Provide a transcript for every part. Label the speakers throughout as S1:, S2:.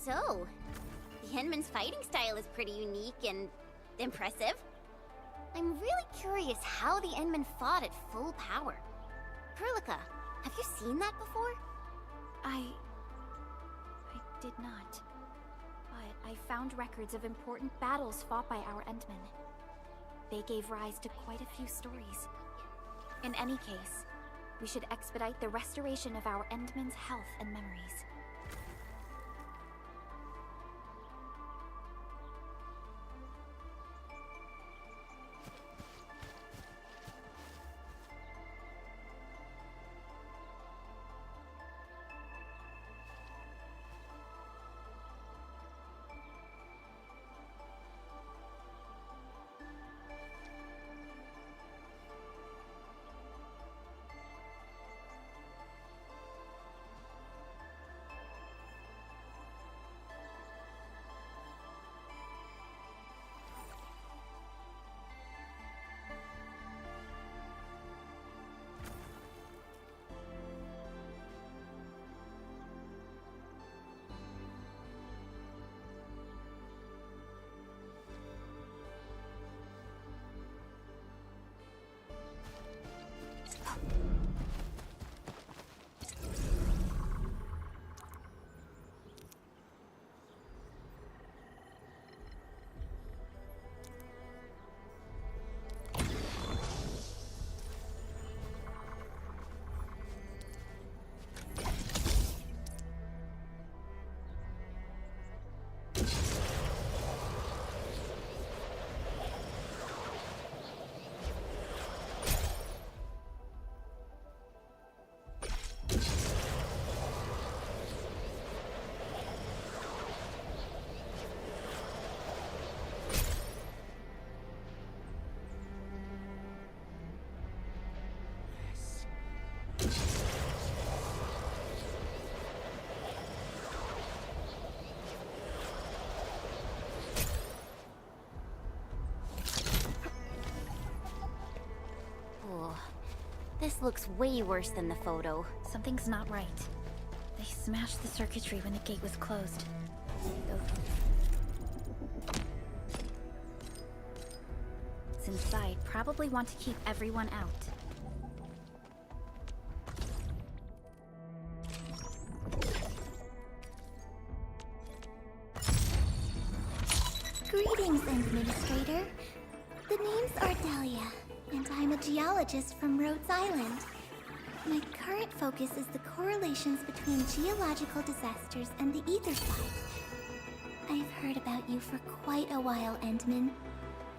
S1: So, the Endman's fighting style is pretty unique and impressive. I'm really curious how the Endman fought at full power. Perlica, have you seen that before?
S2: I did not. But I found records of important battles fought by our Endmen. They gave rise to quite a few stories. In any case, we should expedite the restoration of our Endmen's health and memories.
S1: This looks way worse than the photo.
S2: Something's not right. They smashed the circuitry when the gate was closed. Those inside probably want to keep everyone out.
S3: Greetings, Administrator. The name's Ardelia, and I'm a geologist from Rhodes Island. My current focus is the correlations between geological disasters and the ether side. I've heard about you for quite a while, Endman,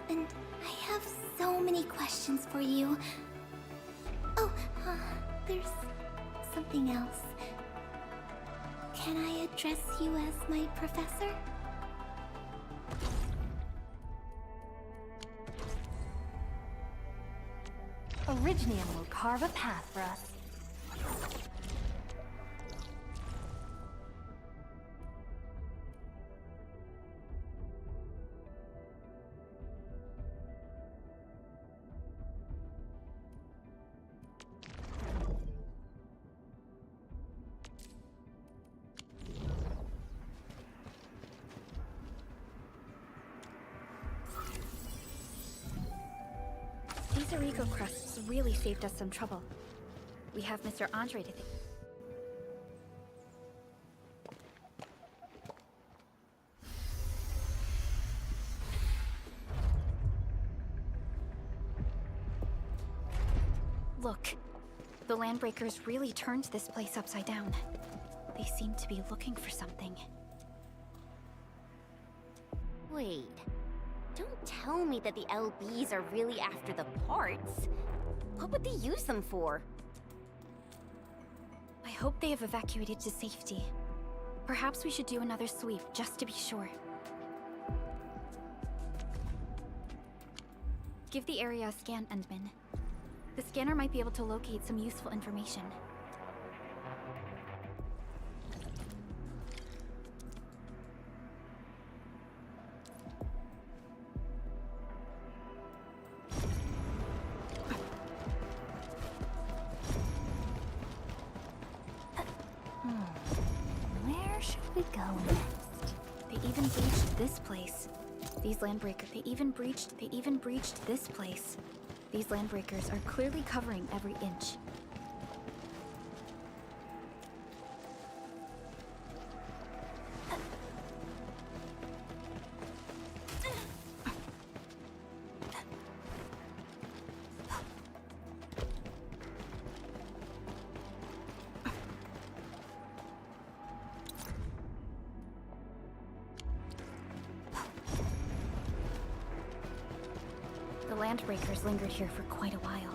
S3: and I have so many questions for you. Oh, there's something else. Can I address you as my professor?
S4: Originium will carve a path for us.
S2: These Arigo crusts really saved us some trouble. We have Mr. Andre to thank. Look, the Landbreakers really turned this place upside down. They seem to be looking for something.
S1: Wait. Don't tell me that the LBs are really after the parts. What would they use them for?
S2: I hope they have evacuated to safety. Perhaps we should do another sweep, just to be sure. Give the area a scan, Endman. The scanner might be able to locate some useful information.
S4: Where should we go next?
S2: They even breached this place. These landbreakers, they even breached this place. These landbreakers are clearly covering every inch. The landbreakers lingered here for quite a while.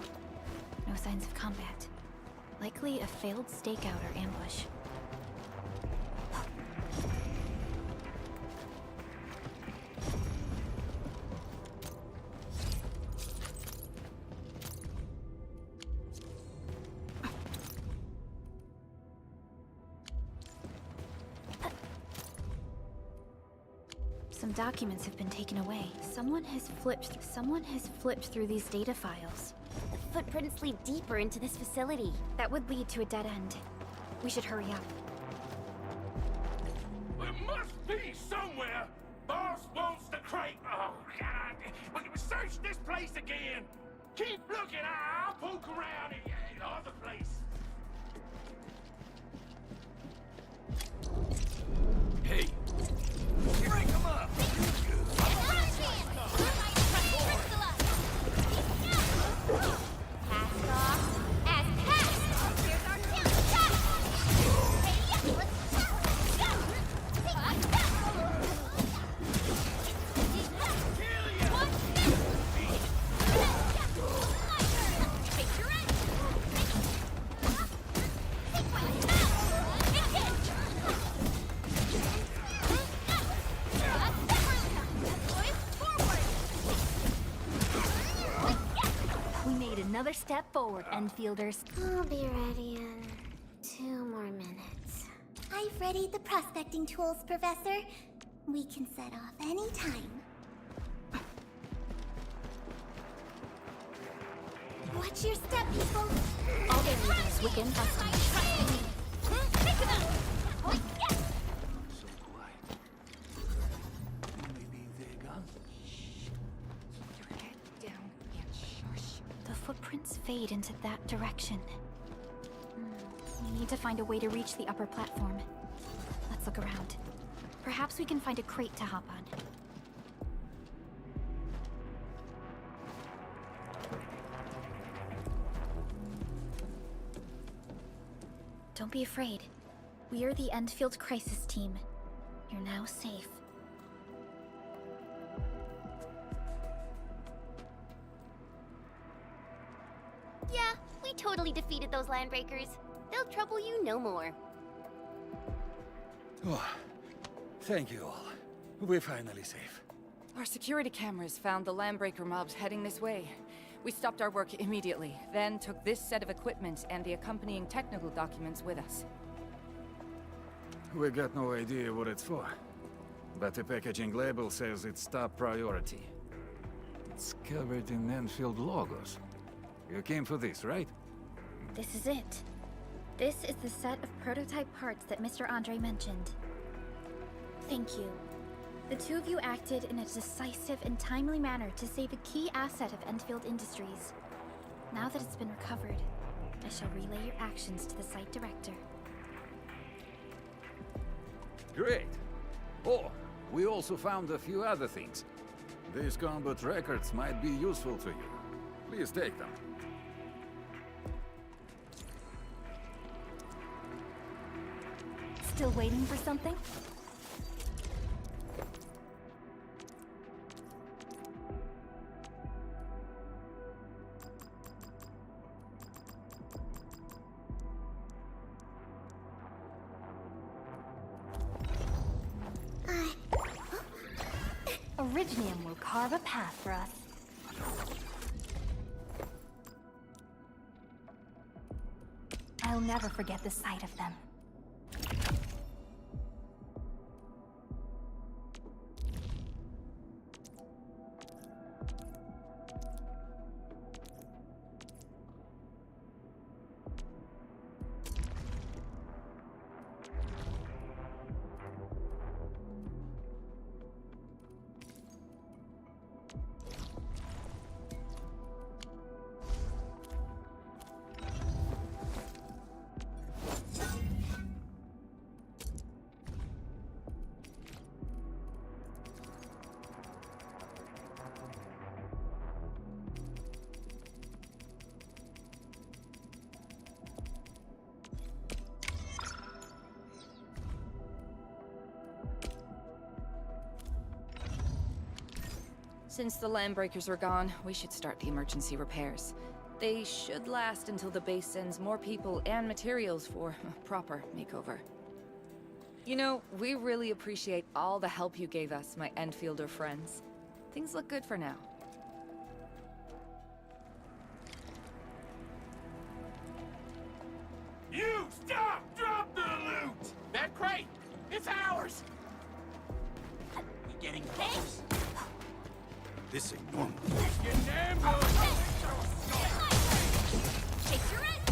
S2: No signs of combat. Likely a failed stakeout or ambush. Some documents have been taken away. Someone has flipped through these data files.
S1: The footprints lead deeper into this facility.
S2: That would lead to a dead end. We should hurry up.
S5: There must be somewhere! Boss wants the crate! Oh, God! We can search this place again! Keep looking! I'll poke around in the other place! Hey! Break them up!
S1: Cast off as cast! Here's our chance! Hey, yeah, let's
S4: We made another step forward, Enfielders.
S3: I'll be ready in 2 more minutes. I've readied the prospecting tools, Professor. We can set off any time. Watch your step, people!
S2: All areas within estimate.
S5: So quiet. Maybe they're gone.
S2: Keep your head down and shush. The footprints fade into that direction. We need to find a way to reach the upper platform. Let's look around. Perhaps we can find a crate to hop on. Don't be afraid. We are the Endfield crisis team. You're now safe.
S1: Yeah, we totally defeated those landbreakers. They'll trouble you no more.
S6: Oh, thank you all. We're finally safe.
S7: Our security cameras found the landbreaker mobs heading this way. We stopped our work immediately, then took this set of equipment and the accompanying technical documents with us.
S6: We got no idea what it's for. But the packaging label says it's top priority. It's covered in Endfield logos. You came for this, right?
S2: This is it. This is the set of prototype parts that Mr. Andre mentioned. Thank you. The two of you acted in a decisive and timely manner to save a key asset of Endfield Industries. Now that it's been recovered, I shall relay your actions to the site director.
S6: Great. Oh, we also found a few other things. These combat records might be useful to you. Please take them.
S4: Still waiting for something? Originium will carve a path for us. I'll never forget the sight of them.
S7: Since the Landbreakers are gone, we should start the emergency repairs. They should last until the base sends more people and materials for a proper makeover. You know, we really appreciate all the help you gave us, my Endfielder friends. Things look good for now.
S5: You stop! Drop the loot! That crate! It's ours! We getting close?
S8: This ain't normal.
S5: Get damn good!
S1: Take your end!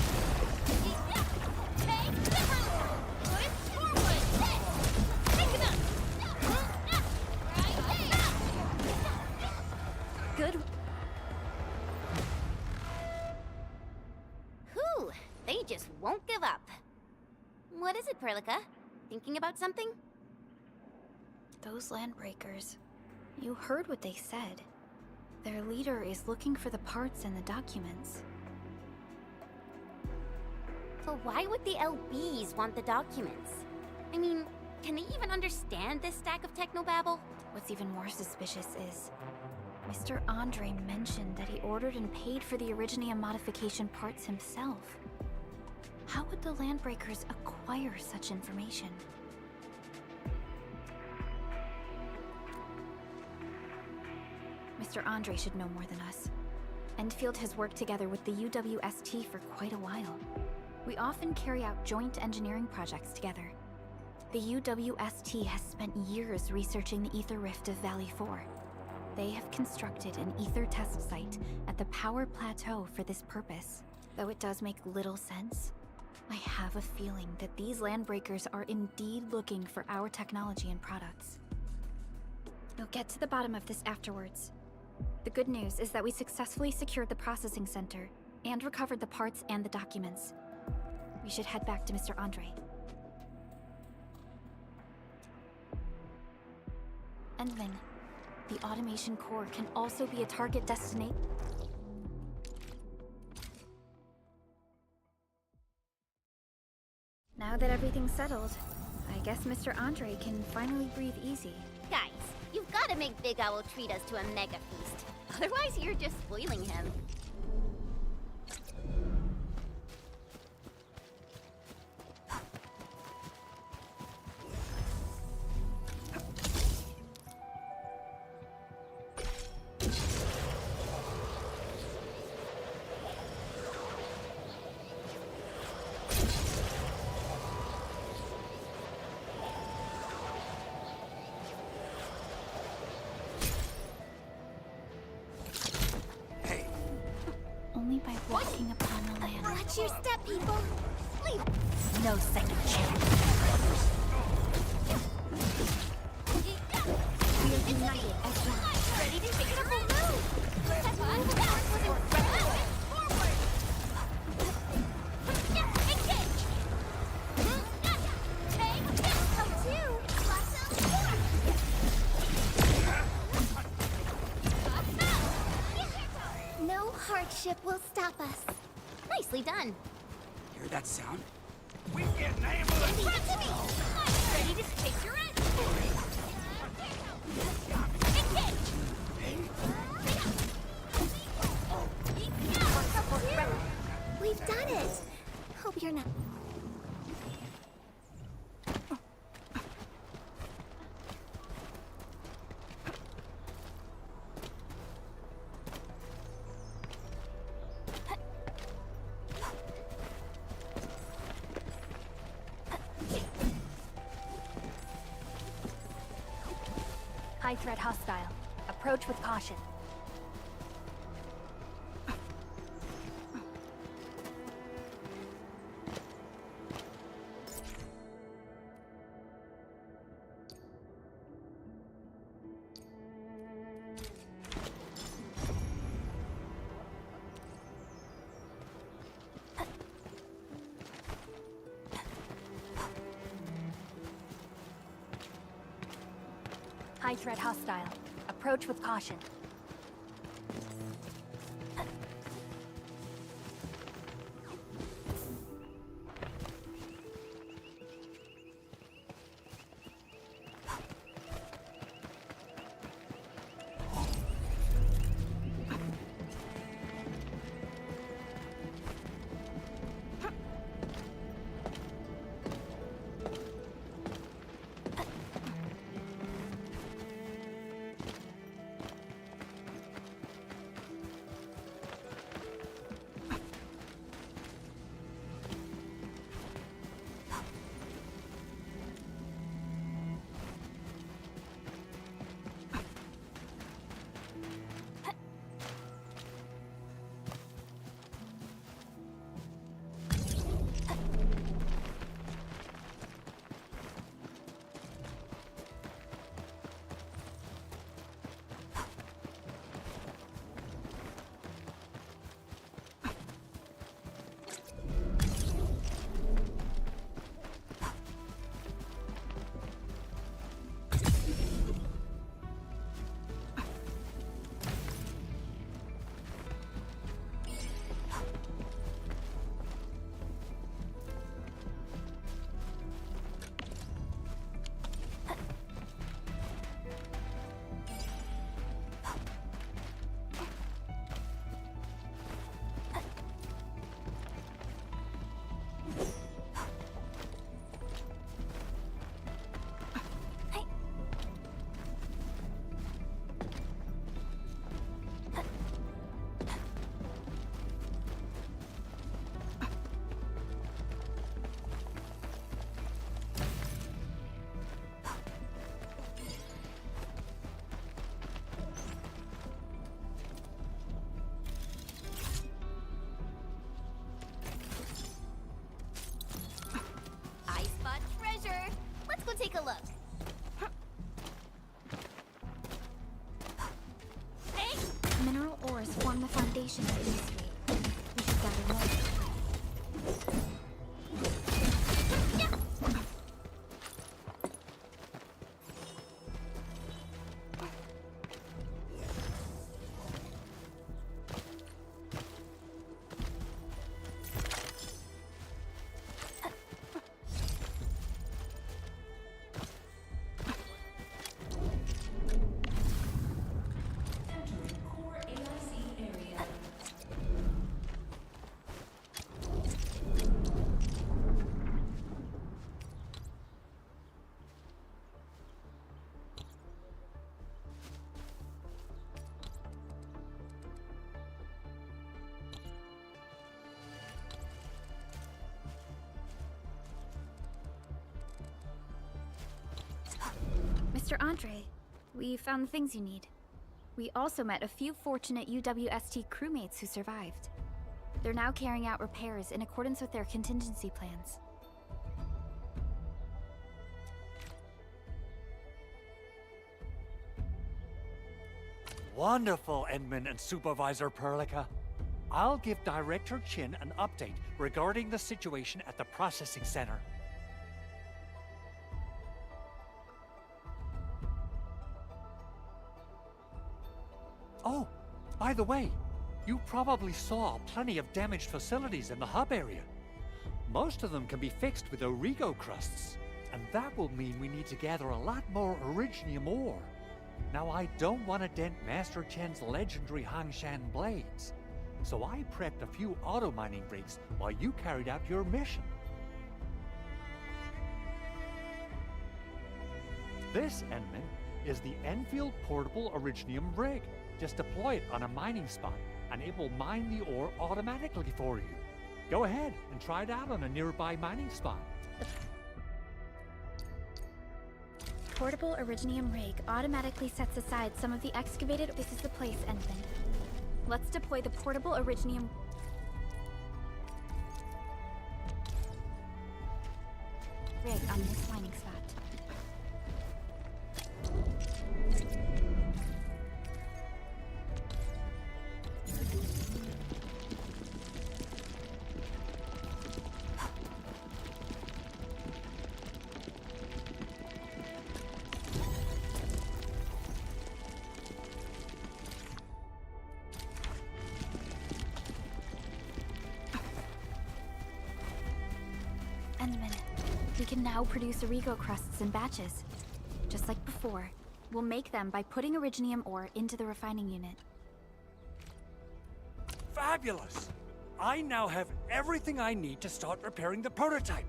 S1: Take different! Push forward! Take it up!
S2: Good.
S1: Whew, they just won't give up. What is it, Perlica? Thinking about something?
S2: Those Landbreakers. You heard what they said. Their leader is looking for the parts and the documents.
S1: But why would the LBs want the documents? I mean, can they even understand this stack of technobabble?
S2: What's even more suspicious is Mr. Andre mentioned that he ordered and paid for the Originium modification parts himself. How would the Landbreakers acquire such information? Mr. Andre should know more than us. Endfield has worked together with the UWST for quite a while. We often carry out joint engineering projects together. The UWST has spent years researching the ether rift of Valley 4. They have constructed an ether test site at the power plateau for this purpose. Though it does make little sense, I have a feeling that these Landbreakers are indeed looking for our technology and products. We'll get to the bottom of this afterwards. The good news is that we successfully secured the processing center and recovered the parts and the documents. We should head back to Mr. Andre. Endman, the automation core can also be a target destination. Now that everything's settled, I guess Mr. Andre can finally breathe easy.
S1: Guys, you've got to make Big Owl treat us to a mega feast. Otherwise, you're just spoiling him.
S2: Only by walking upon the land.
S3: Watch your step, people.
S1: Leave.
S4: No second chance.
S2: We are united as one.
S1: Ready to take it up a move. Let's move forward. Engage. Take this.
S3: Two. No hardship will stop us.
S1: Nicely done.
S8: Hear that sound?
S5: We getting ambulance!
S1: In front of me. Ready to take your end. Engage.
S3: We've done it. Hope you're not.
S4: High threat hostile. Approach with caution. High threat hostile. Approach with caution.
S2: continuation of the mystery. We should gather more. Mr. Andre, we found the things you need. We also met a few fortunate UWST crewmates who survived. They're now carrying out repairs in accordance with their contingency plans.
S9: Wonderful, Edmund and Supervisor Perlica. I'll give Director Chin an update regarding the situation at the processing center. Oh, by the way, you probably saw plenty of damaged facilities in the hub area. Most of them can be fixed with Origo crusts, and that will mean we need to gather a lot more Originium ore. Now, I don't want to dent Master Chen's legendary Hangshan blades, so I prepped a few auto mining rigs while you carried out your mission. This, Enman, is the Endfield portable Originium rig. Just deploy it on a mining spot, and it will mine the ore automatically for you. Go ahead and try it out on a nearby mining spot.
S2: Portable Originium rig automatically sets aside some of the excavated. This is the place, Endman. Let's deploy the portable Originium rig on this mining spot. We can now produce Origo crusts in batches. Just like before, we'll make them by putting Originium ore into the refining unit.
S9: Fabulous! I now have everything I need to start repairing the prototype.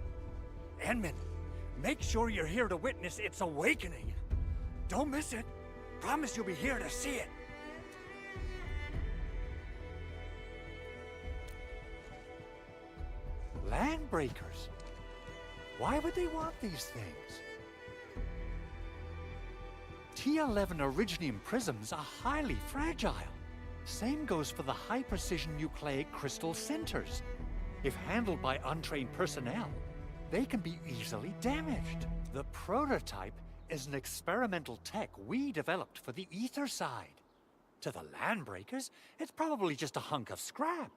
S9: Enman, make sure you're here to witness its awakening. Don't miss it. Promise you'll be here to see it. Landbreakers. Why would they want these things? T11 Originium prisms are highly fragile. Same goes for the high-precision nucleic crystal centers. If handled by untrained personnel, they can be easily damaged. The prototype is an experimental tech we developed for the ether side. To the Landbreakers, it's probably just a hunk of scrap.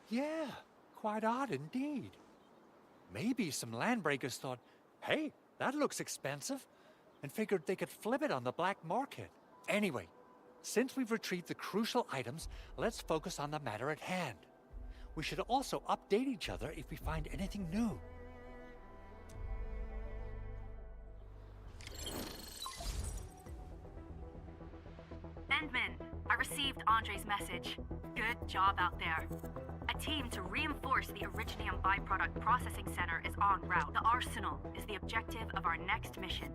S9: Yeah, quite odd indeed. Maybe some Landbreakers thought, hey, that looks expensive, and figured they could flip it on the black market. Anyway, since we've retrieved the crucial items, let's focus on the matter at hand. We should also update each other if we find anything new.
S10: Endman, I received Andre's message. Good job out there. A team to reinforce the Originium byproduct processing center is en route. The arsenal is the objective of our next mission.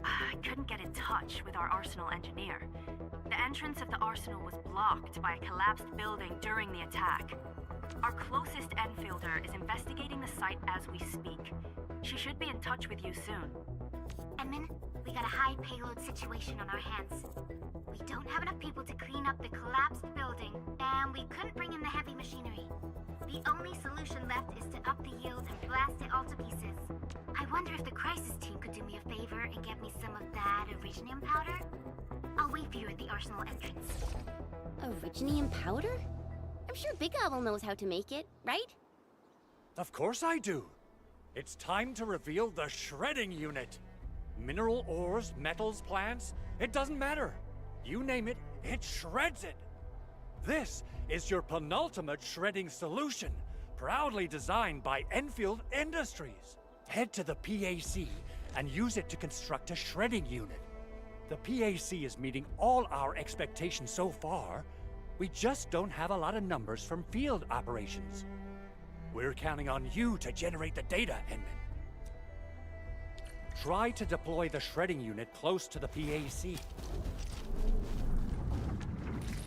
S10: I couldn't get in touch with our arsenal engineer. The entrance of the arsenal was blocked by a collapsed building during the attack. Our closest Enfielder is investigating the site as we speak. She should be in touch with you soon.
S3: Edmund, we got a high payload situation on our hands. We don't have enough people to clean up the collapsed building, and we couldn't bring in the heavy machinery. The only solution left is to up the yield and blast it all to pieces. I wonder if the crisis team could do me a favor and get me some of that originium powder? I'll wait for you at the arsenal entrance.
S1: Originium powder? I'm sure Big Owl knows how to make it, right?
S9: Of course I do. It's time to reveal the shredding unit. Mineral ores, metals, plants, it doesn't matter. You name it, it shreds it. This is your penultimate shredding solution, proudly designed by Enfield Industries. Head to the PAC and use it to construct a shredding unit. The PAC is meeting all our expectations so far. We just don't have a lot of numbers from field operations. We're counting on you to generate the data, Enman. Try to deploy the shredding unit close to the PAC.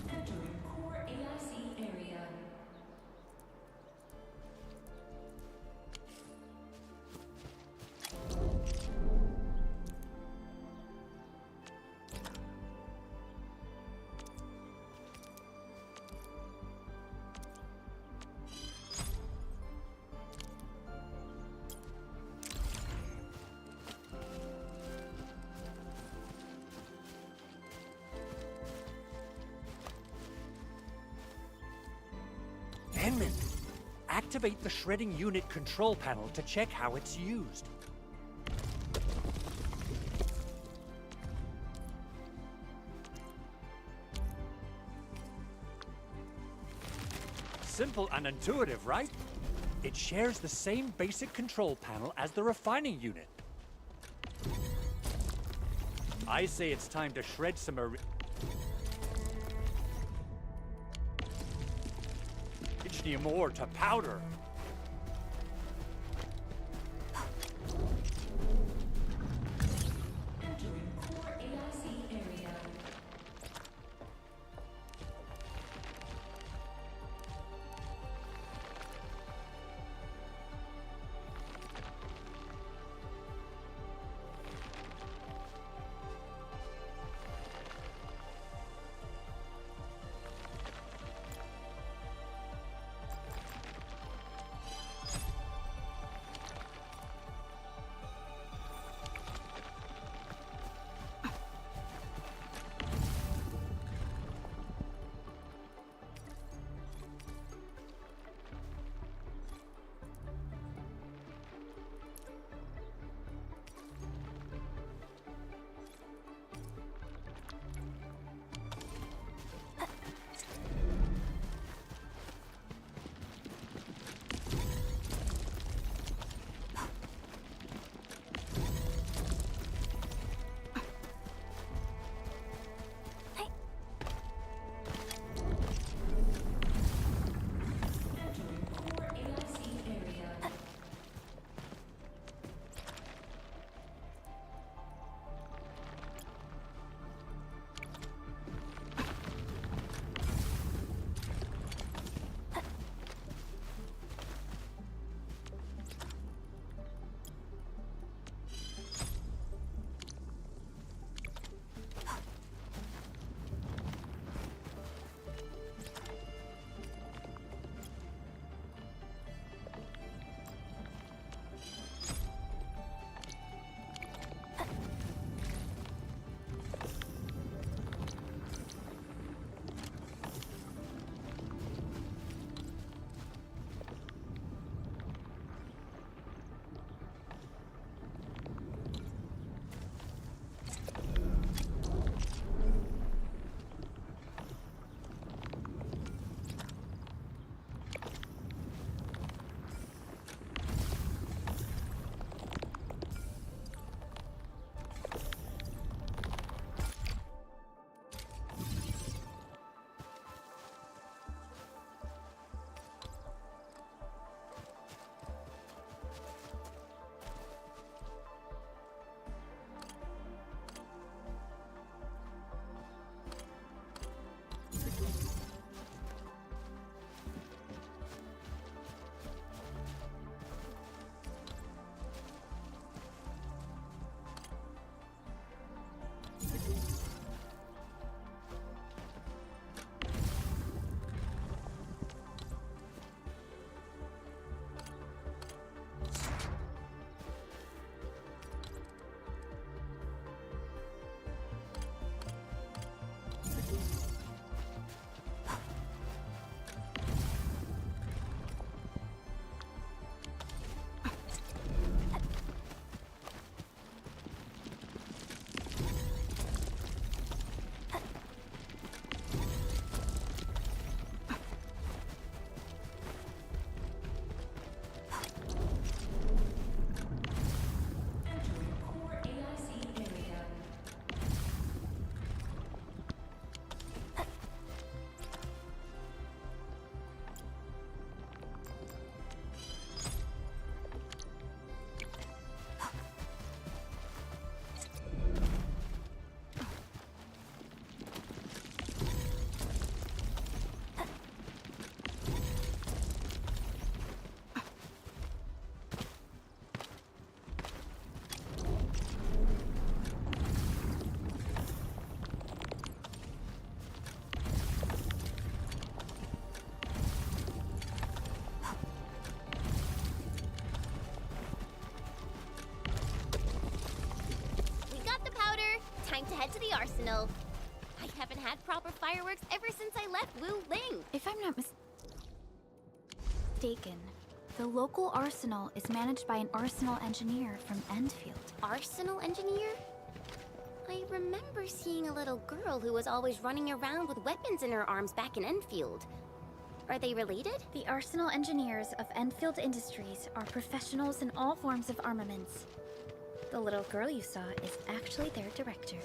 S4: Entering core AIC area.
S9: Enman, activate the shredding unit control panel to check how it's used. Simple and intuitive, right? It shares the same basic control panel as the refining unit. I say it's time to shred some originium ore to powder.
S4: Entering core AIC area.
S1: time to head to the arsenal. I haven't had proper fireworks ever since I left Wu Ling.
S2: If I'm not mistaken, the local arsenal is managed by an arsenal engineer from Endfield.
S1: Arsenal engineer? I remember seeing a little girl who was always running around with weapons in her arms back in Enfield. Are they related?
S2: The arsenal engineers of Endfield Industries are professionals in all forms of armaments. The little girl you saw is actually their director.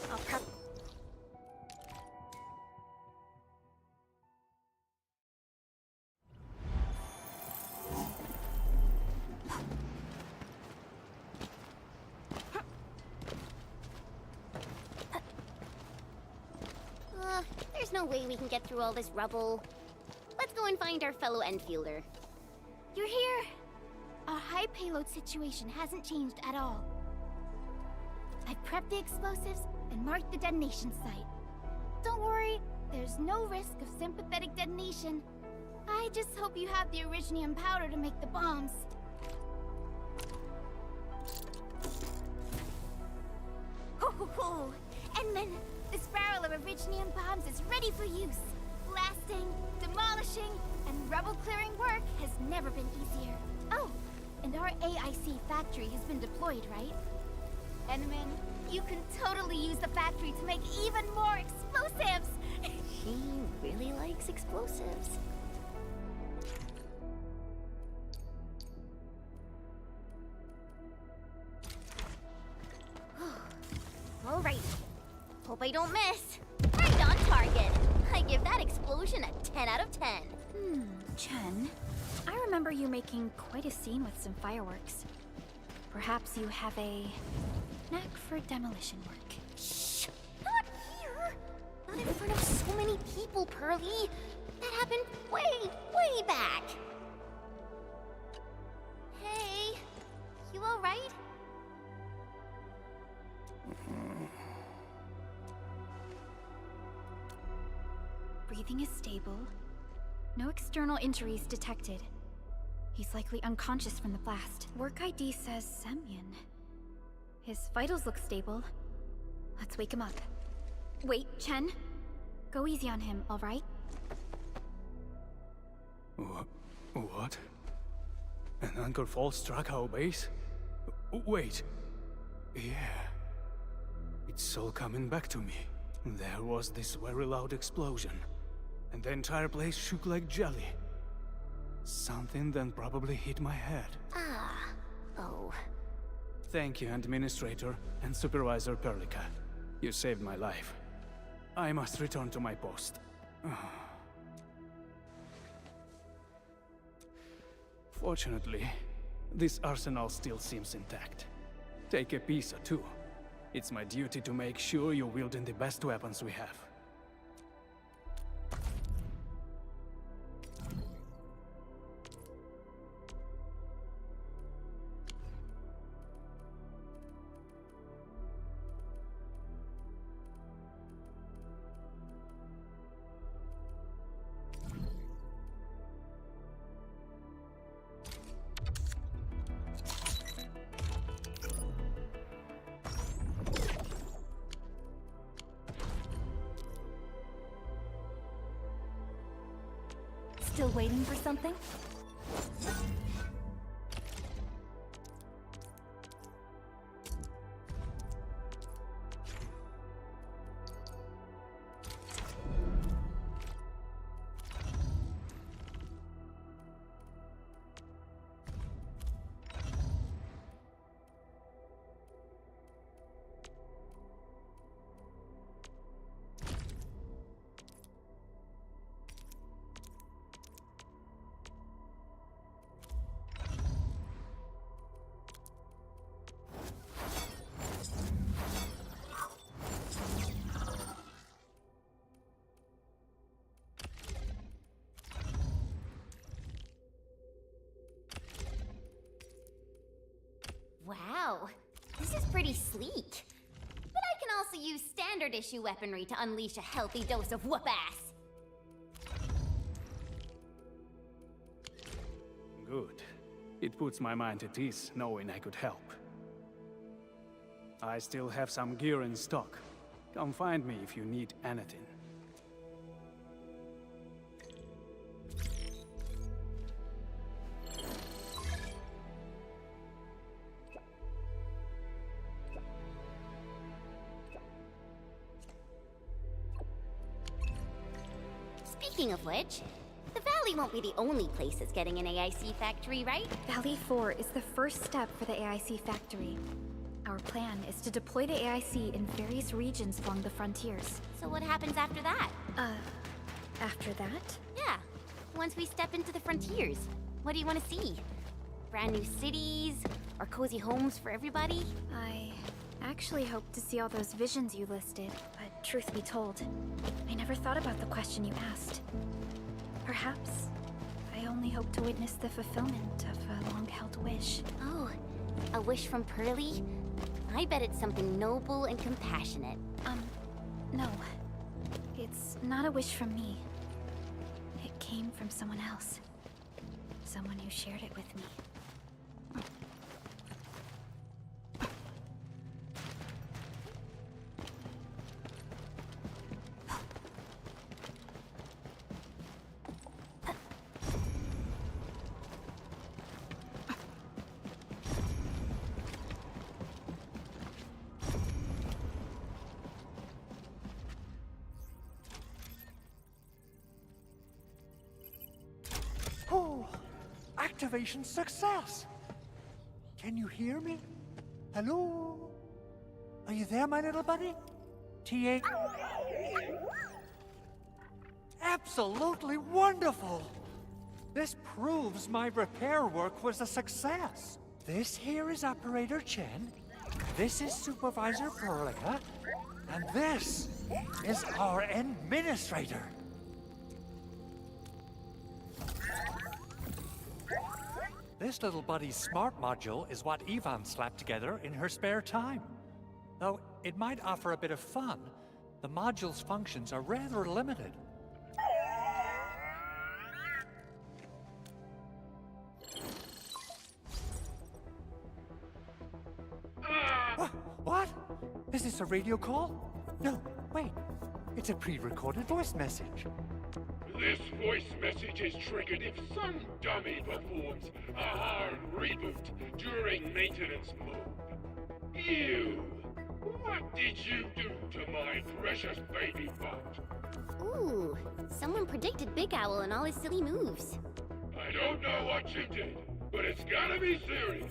S1: There's no way we can get through all this rubble. Let's go and find our fellow Enfielder.
S3: You're here! Our high payload situation hasn't changed at all. I've prepped the explosives and marked the detonation site. Don't worry, there's no risk of sympathetic detonation. I just hope you have the originium powder to make the bombs. Ho ho ho! Endman, this barrel of originium bombs is ready for use. Blasting, demolishing, and rubble-clearing work has never been easier. Oh, and our AIC factory has been deployed, right? Endman, you can totally use the factory to make even more explosives!
S1: He really likes explosives. Alright. Hope I don't miss. Right on target. I give that explosion a 10 out of 10.
S2: Chen, I remember you making quite a scene with some fireworks. Perhaps you have a knack for demolition work.
S1: Shh! Not here! Not in front of so many people, Pearly. That happened way back. Hey, you alright?
S2: Breathing is stable. No external injuries detected. He's likely unconscious from the blast. Work ID says Semyon. His vitals look stable. Let's wake him up. Wait, Chen. Go easy on him, alright?
S8: What? An anchor fault struck our base? Wait. Yeah. It's all coming back to me. There was this very loud explosion, and the entire place shook like jelly. Something then probably hit my head.
S1: Oh.
S8: Thank you, Administrator and Supervisor Perlica. You saved my life. I must return to my post. Fortunately, this arsenal still seems intact. Take a piece or two. It's my duty to make sure you're wielding the best weapons we have.
S4: Still waiting for something?
S1: Wow, this is pretty sleek. But I can also use standard issue weaponry to unleash a healthy dose of whoop-ass.
S8: Good. It puts my mind at ease knowing I could help. I still have some gear in stock. Come find me if you need anything.
S1: Speaking of which, the Valley won't be the only place that's getting an AIC factory, right?
S2: Valley 4 is the first step for the AIC factory. Our plan is to deploy the AIC in various regions along the frontiers.
S1: So what happens after that?
S2: After that?
S1: Yeah, once we step into the frontiers, what do you want to see? Brand new cities? Or cozy homes for everybody?
S2: I actually hoped to see all those visions you listed, but truth be told, I never thought about the question you asked. Perhaps I only hope to witness the fulfillment of a long-held wish.
S1: Oh, a wish from Pearly? I bet it's something noble and compassionate.
S2: No. It's not a wish from me. It came from someone else. Someone who shared it with me.
S9: Oh, activation success! Can you hear me? Hello? Are you there, my little buddy? TA? Absolutely wonderful! This proves my repair work was a success. This here is Operator Chen, this is Supervisor Perlica, and this is our Administrator. This little buddy's smart module is what Yvonne slapped together in her spare time. Though it might offer a bit of fun, the module's functions are rather limited. What? Is this a radio call? No, wait. It's a pre-recorded voice message.
S5: This voice message is triggered if some dummy performs a hard reboot during maintenance mode. You! What did you do to my precious baby bot?
S1: Ooh, someone predicted Big Owl and all his silly moves.
S5: I don't know what you did, but it's gotta be serious.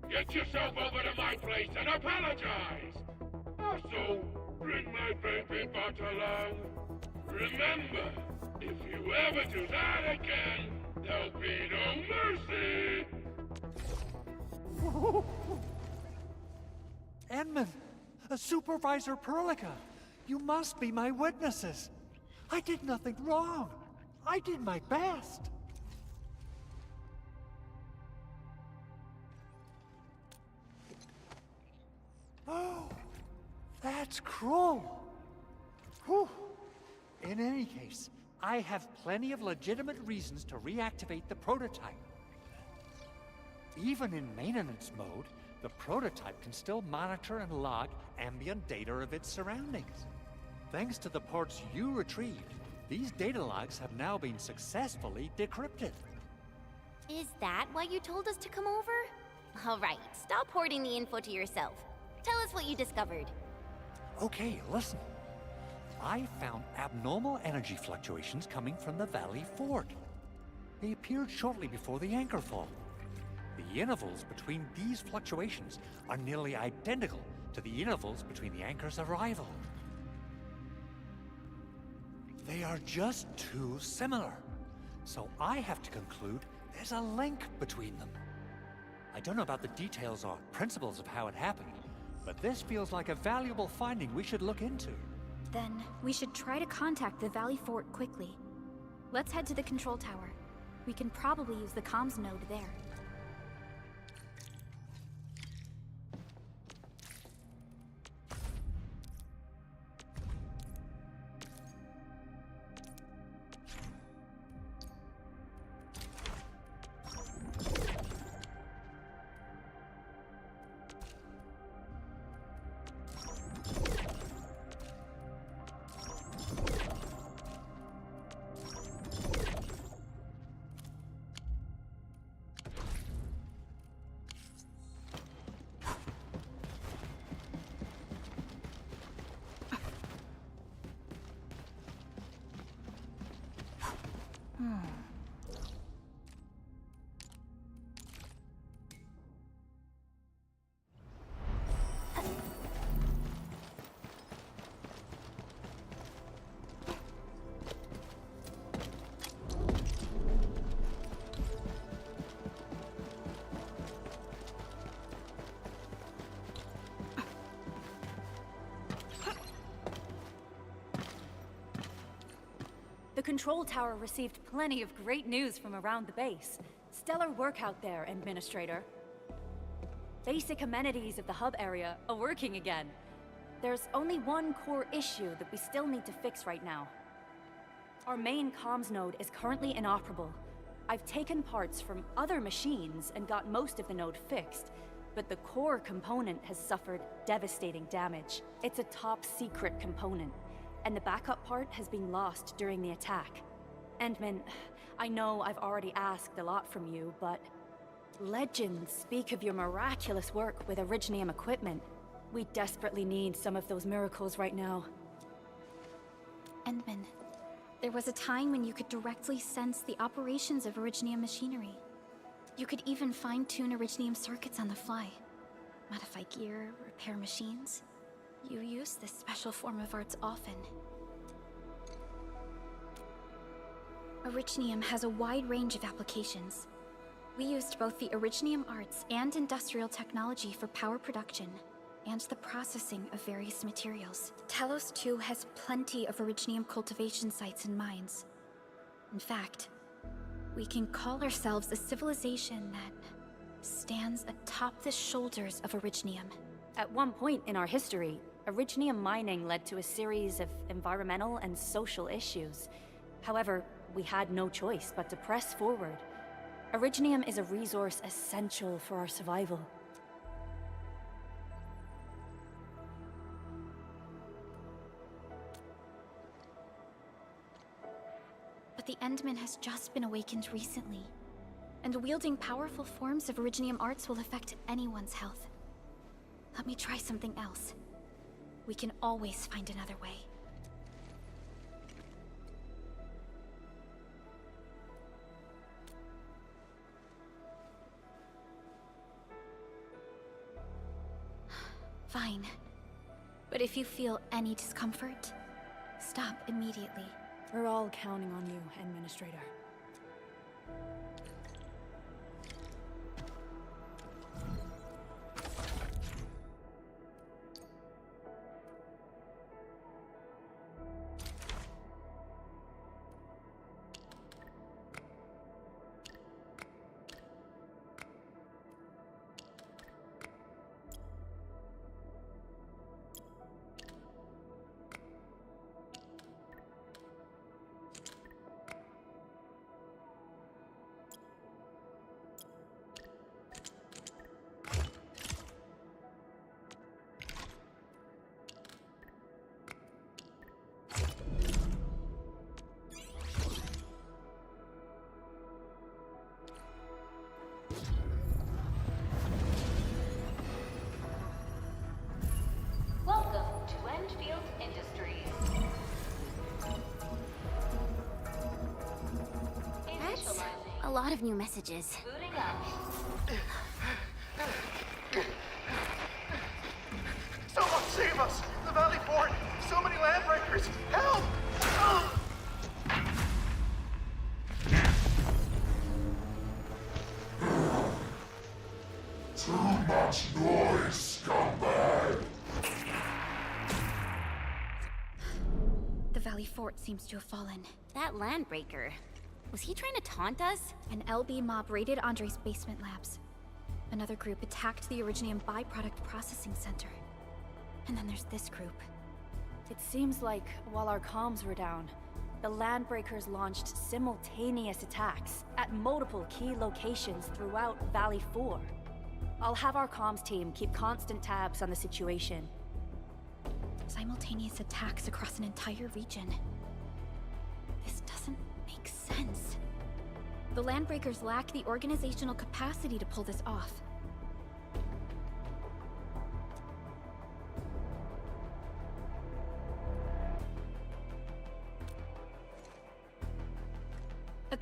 S5: Get yourself over to my place and apologize. Also, bring my baby bot along. Remember, if you ever do that again, there'll be no mercy!
S9: Edmund, Supervisor Perlica, you must be my witnesses. I did nothing wrong. I did my best. Oh, that's cruel. Whew. In any case, I have plenty of legitimate reasons to reactivate the prototype. Even in maintenance mode, the prototype can still monitor and log ambient data of its surroundings. Thanks to the parts you retrieved, these data logs have now been successfully decrypted.
S1: Is that why you told us to come over? All right, stop hoarding the info to yourself. Tell us what you discovered.
S9: Okay, listen. I found abnormal energy fluctuations coming from the Valley Fort. They appeared shortly before the anchor fall. The intervals between these fluctuations are nearly identical to the intervals between the anchor's arrival. They are just too similar. So I have to conclude there's a link between them. I don't know about the details or principles of how it happened, but this feels like a valuable finding we should look into.
S2: Then we should try to contact the Valley Fort quickly. Let's head to the control tower. We can probably use the comms node there.
S10: The control tower received plenty of great news from around the base. Stellar work out there, Administrator. Basic amenities of the hub area are working again. There's only one core issue that we still need to fix right now. Our main comms node is currently inoperable. I've taken parts from other machines and got most of the node fixed, but the core component has suffered devastating damage. It's a top-secret component, and the backup part has been lost during the attack. Endman, I know I've already asked a lot from you, but legends speak of your miraculous work with Originium equipment. We desperately need some of those miracles right now.
S2: Endman, there was a time when you could directly sense the operations of Originium machinery. You could even fine-tune Originium circuits on the fly. Modify gear, repair machines. You use this special form of arts often. Originium has a wide range of applications. We used both the Originium arts and industrial technology for power production, and the processing of various materials. Telos 2 has plenty of Originium cultivation sites and mines. In fact, we can call ourselves a civilization that stands atop the shoulders of Originium.
S10: At one point in our history, Originium mining led to a series of environmental and social issues. However, we had no choice but to press forward. Originium is a resource essential for our survival.
S2: But the Endman has just been awakened recently, and wielding powerful forms of Originium arts will affect anyone's health. Let me try something else. We can always find another way. Fine. But if you feel any discomfort, stop immediately.
S10: We're all counting on you, Administrator.
S4: Welcome to Endfield Industries.
S1: That's a lot of new messages.
S4: Booting up.
S11: Someone save us! The Valley Fort! So many landbreakers! Help!
S5: Too much noise, scumbag!
S2: The Valley Fort seems to have fallen.
S1: That landbreaker, was he trying to taunt us?
S2: An LB mob raided Andre's basement labs. Another group attacked the Originium byproduct processing center. And then there's this group.
S10: It seems like while our comms were down, the Landbreakers launched simultaneous attacks at multiple key locations throughout Valley 4. I'll have our comms team keep constant tabs on the situation.
S2: Simultaneous attacks across an entire region. This doesn't make sense. The Landbreakers lack the organizational capacity to pull this off.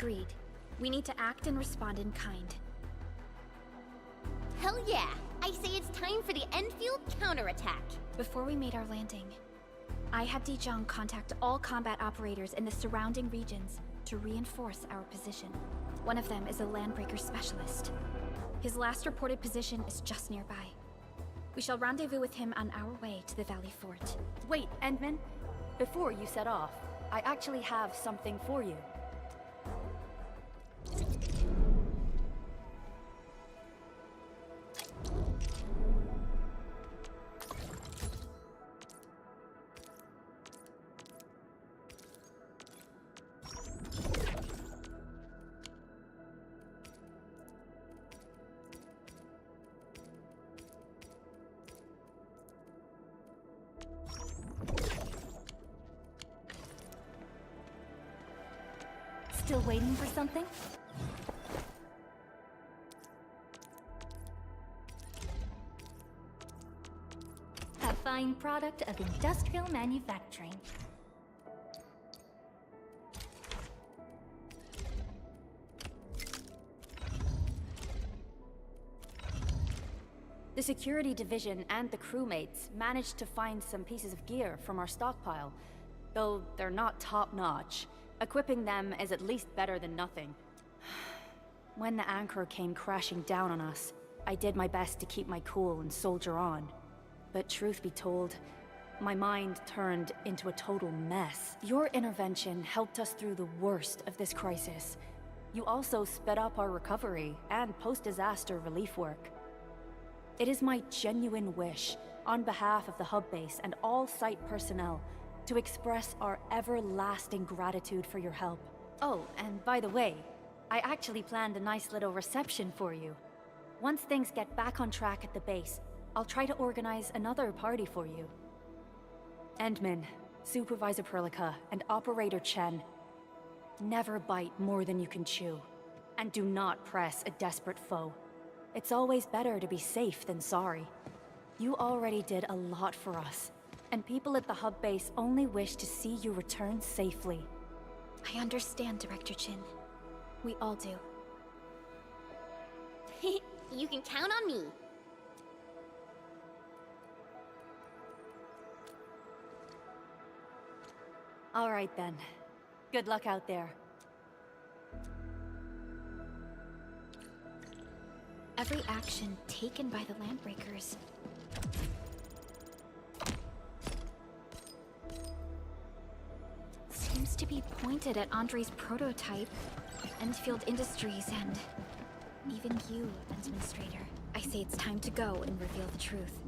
S2: Agreed. We need to act and respond in kind.
S1: Hell yeah! I say it's time for the Endfield counterattack.
S2: Before we made our landing, I had Dijong contact all combat operators in the surrounding regions to reinforce our position. One of them is a landbreaker specialist. His last reported position is just nearby. We shall rendezvous with him on our way to the Valley Fort.
S4: Wait, Endman. Before you set off, I actually have something for you. Still waiting for something? A fine product of industrial manufacturing. The security division and the crewmates managed to find some pieces of gear from our stockpile, though they're not top-notch. Equipping them is at least better than nothing. When the anchor came crashing down on us, I did my best to keep my cool and soldier on. But truth be told, my mind turned into a total mess. Your intervention helped us through the worst of this crisis. You also sped up our recovery and post-disaster relief work. It is my genuine wish, on behalf of the hub base and all site personnel, to express our everlasting gratitude for your help. Oh, and by the way, I actually planned a nice little reception for you. Once things get back on track at the base, I'll try to organize another party for you. Endman, Supervisor Perlica, and Operator Chen, never bite more than you can chew. And do not press a desperate foe. It's always better to be safe than sorry. You already did a lot for us, and people at the hub base only wish to see you return safely.
S2: I understand, Director Chin. We all do.
S1: You can count on me.
S4: All right then. Good luck out there.
S2: Every action taken by the Landbreakers seems to be pointed at Andre's prototype, Endfield Industries, and even you, Administrator. I say it's time to go and reveal the truth.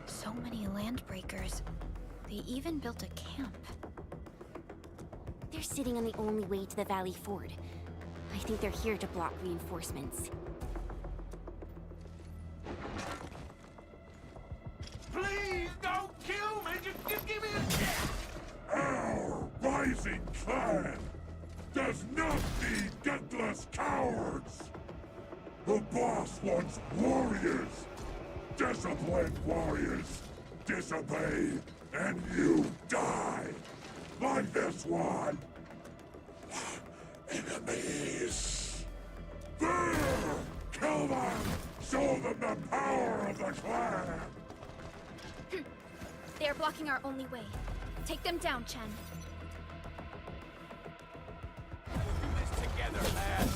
S2: So many Landbreakers. They even built a camp.
S1: They're sitting on the only way to the Valley Ford. I think they're here to block reinforcements.
S5: Please don't kill me! Just give me a chance! Our rising clan does not need gutless cowards! The boss wants warriors! Disciplined warriors disobey, and you die. Like this one. Enemies. There! Kill them! Show them the power of the clan!
S2: They are blocking our only way. Take them down, Chen.
S5: Together, lads!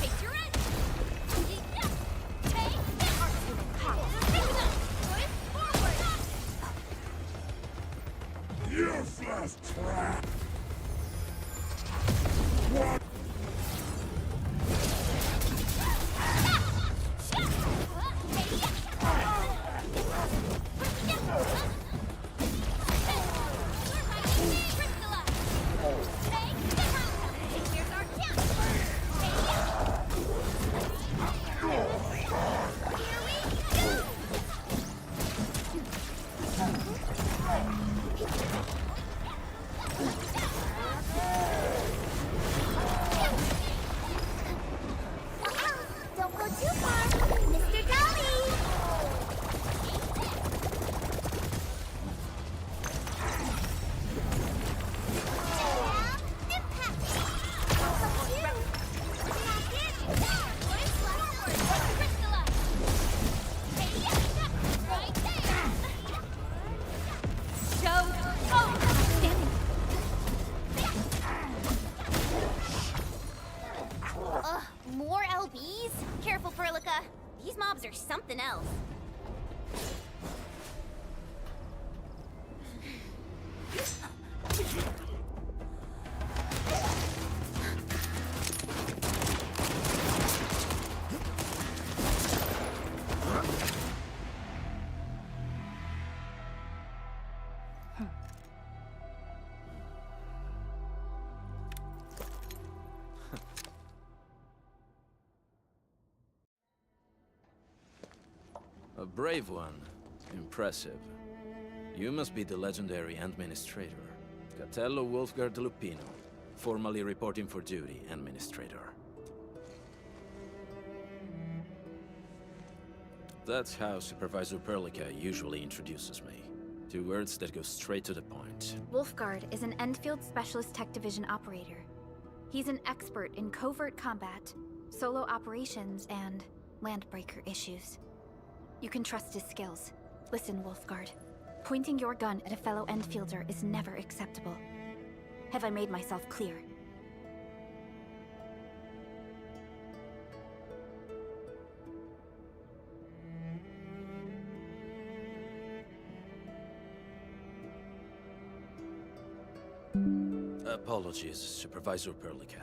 S1: Take your end!
S5: Useless trap! What?
S3: Don't go too far, Mr. Dolly!
S1: Ugh, more LBs? Careful, Perlica. These mobs are something else.
S6: A brave one. Impressive. You must be the legendary Administrator. Catello Wolfgard Lupino, formally reporting for duty, Administrator. That's how Supervisor Perlica usually introduces me. 2 words that go straight to the point.
S2: Wolfgard is an Endfield Specialist Tech Division operator. He's an expert in covert combat, solo operations, and landbreaker issues. You can trust his skills. Listen, Wolfgard. Pointing your gun at a fellow Endfielder is never acceptable. Have I made myself clear?
S6: Apologies, Supervisor Perlica.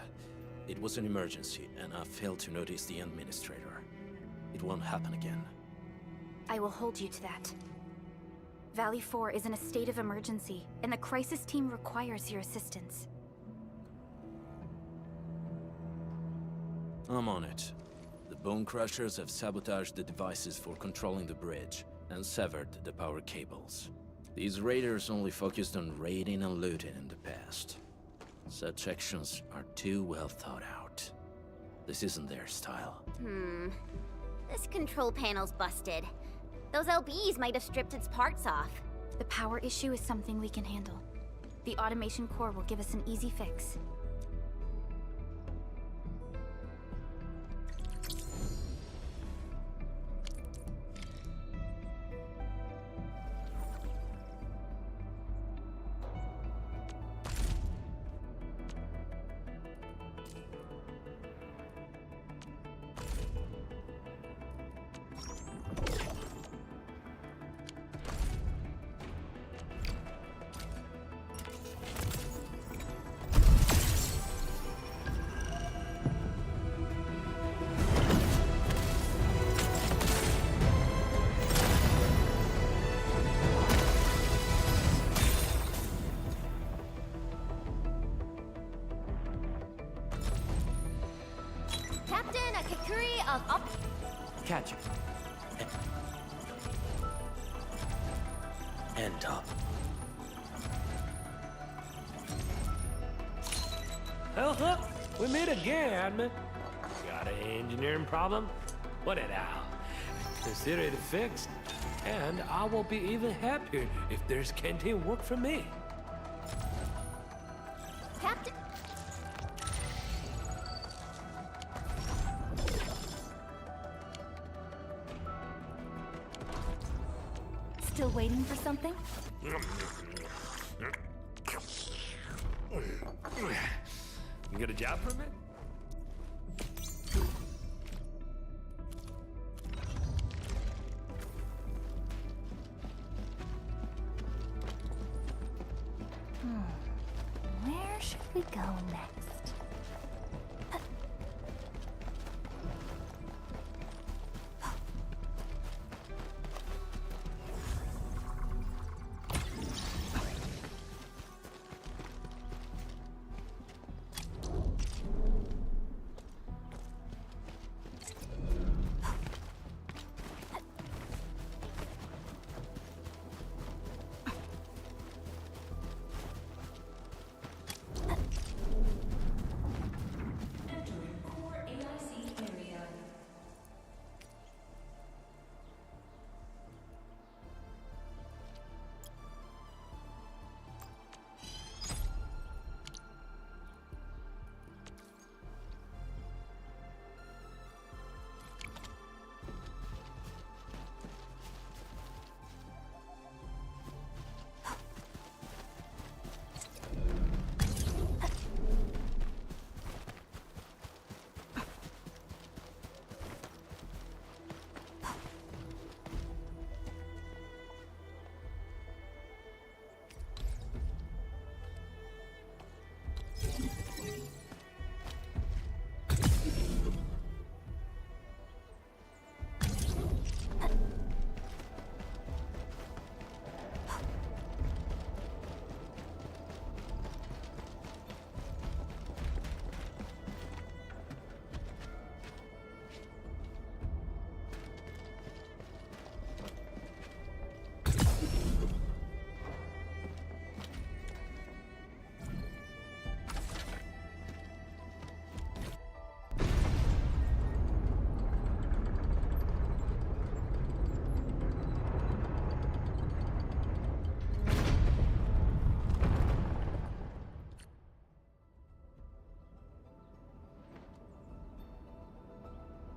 S6: It was an emergency, and I failed to notice the Administrator. It won't happen again.
S2: I will hold you to that. Valley 4 is in a state of emergency, and the crisis team requires your assistance.
S6: I'm on it. The Bone Crushers have sabotaged the devices for controlling the bridge, and severed the power cables. These raiders only focused on raiding and looting in the past. Such actions are too well thought out. This isn't their style.
S1: This control panel's busted. Those LBs might have stripped its parts off.
S2: The power issue is something we can handle. The automation core will give us an easy fix.
S1: Captain Akakuri of Op...
S12: Catch it. And up.
S13: Health up! We meet again! Got
S12: Got an engineering problem? Put it out. Consider it fixed. And I will be even happier if there's canteen work for me.
S1: Captain...
S2: Still waiting for something?
S12: You get a job from it?
S2: Where should we go next?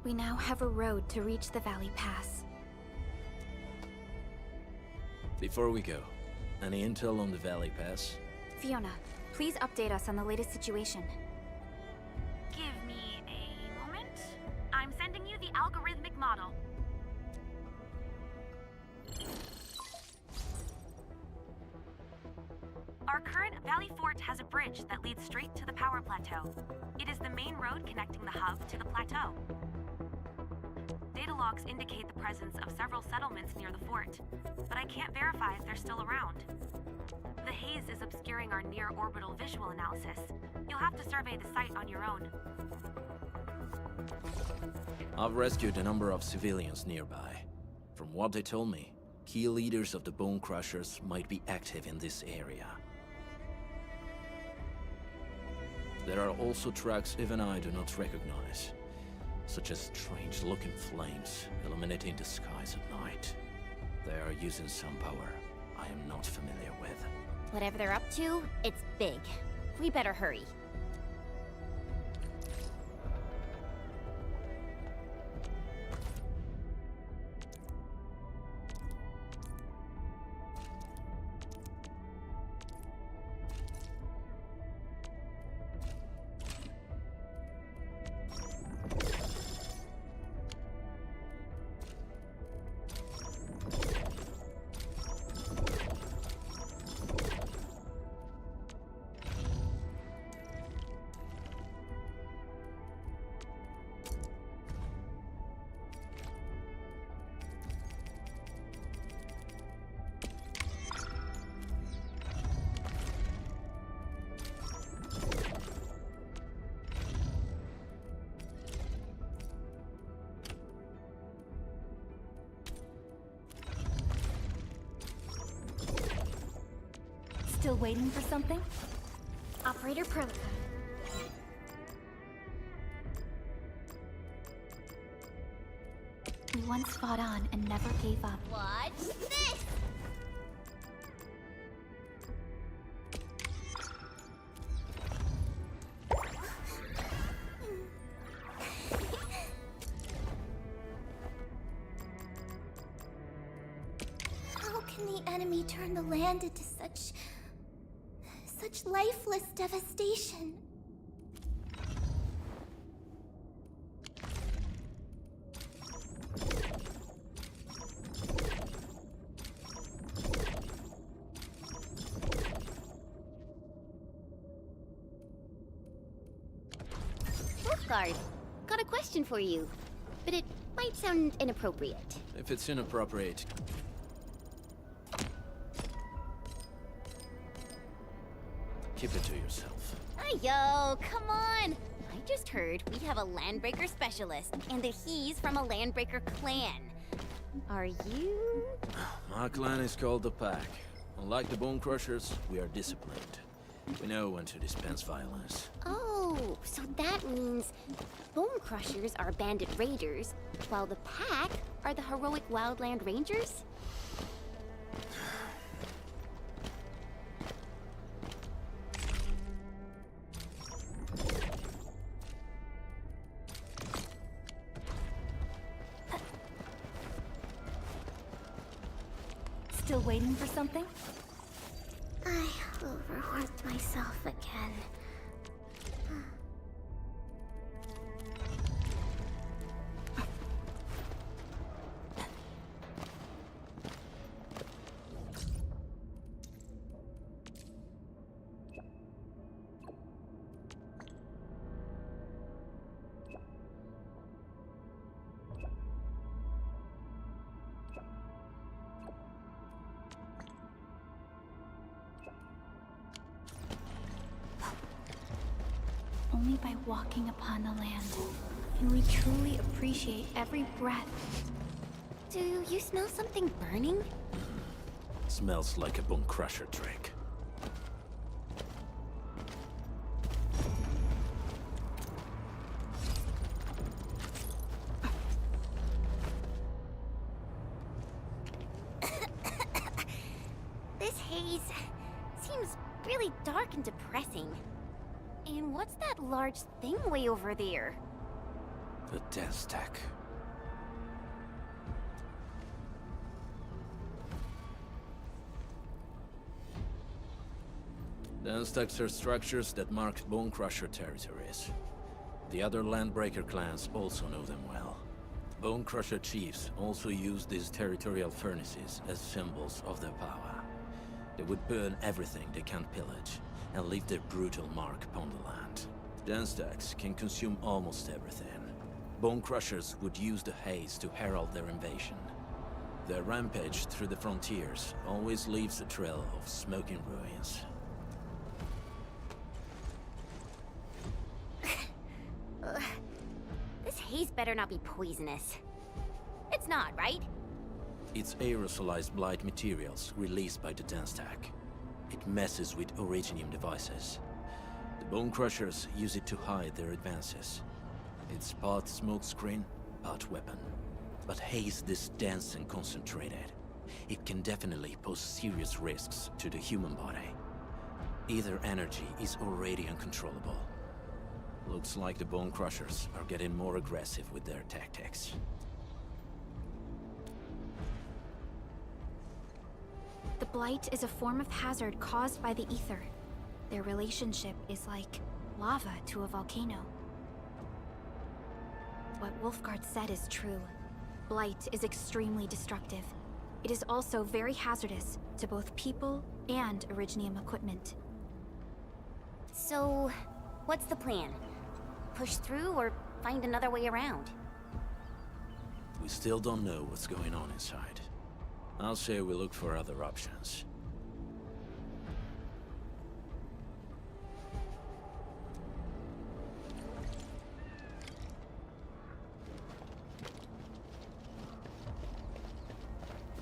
S2: We now have a road to reach the Valley Pass.
S13: Before we go, any intel on the Valley Pass?
S2: Fiona, please update us on the latest situation.
S10: Give me a moment. I'm sending you the algorithmic model. Our current Valley Fort has a bridge that leads straight to the power plateau. It is the main road connecting the hub to the plateau. Data logs indicate the presence of several settlements near the fort, but I can't verify if they're still around. The haze is obscuring our near-orbital visual analysis. You'll have to survey the site on your own.
S13: I've rescued a number of civilians nearby. From what they told me, key leaders of the Bone Crushers might be active in this area. There are also tracks even I do not recognize, such as strange-looking flames illuminating the skies at night. They are using some power I am not familiar with.
S1: Whatever they're up to, it's big. We better hurry.
S2: Still waiting for something?
S3: Operator Perlica.
S2: once fought on and never gave up.
S1: Watch this!
S3: How can the enemy turn the land into such lifeless devastation?
S1: Wolfguard, got a question for you, but it might sound inappropriate.
S13: If it's inappropriate, keep it to yourself.
S1: Yo, come on! I just heard we have a Landbreaker specialist, and that he's from a Landbreaker clan. Are you?
S13: My clan is called the Pack. Unlike the Bone Crushers, we are disciplined. We know when to dispense violence.
S1: Oh, so that means Bone Crushers are bandit raiders, while the Pack are the heroic Wildland Rangers?
S2: Still waiting for something?
S3: I overworked myself again.
S2: Only by walking upon the land can we truly appreciate every breath.
S1: Do you smell something burning?
S13: Smells like a Bone Crusher trick.
S1: This haze seems really dark and depressing. And what's that large thing way over there?
S13: The dense tech. Dense techs are structures that mark Bone Crusher territories. The other Landbreaker clans also know them well. Bone Crusher chiefs also use these territorial furnaces as symbols of their power. They would burn everything they can't pillage, and leave their brutal mark upon the land. Dense techs can consume almost everything. Bone Crushers would use the haze to herald their invasion. Their rampage through the frontiers always leaves a trail of smoking ruins.
S1: This haze better not be poisonous. It's not, right?
S13: It's aerosolized blight materials released by the dense tech. It messes with originium devices. The Bone Crushers use it to hide their advances. It's part smokescreen, part weapon. But haze this dense and concentrated. It can definitely pose serious risks to the human body. Either energy is already uncontrollable. Looks like the Bone Crushers are getting more aggressive with their tactics.
S2: The blight is a form of hazard caused by the ether. Their relationship is like lava to a volcano. What Wolfguard said is true. Blight is extremely destructive. It is also very hazardous to both people and Originium equipment.
S1: So, what's the plan? Push through or find another way around?
S13: We still don't know what's going on inside. I'll say we look for other options.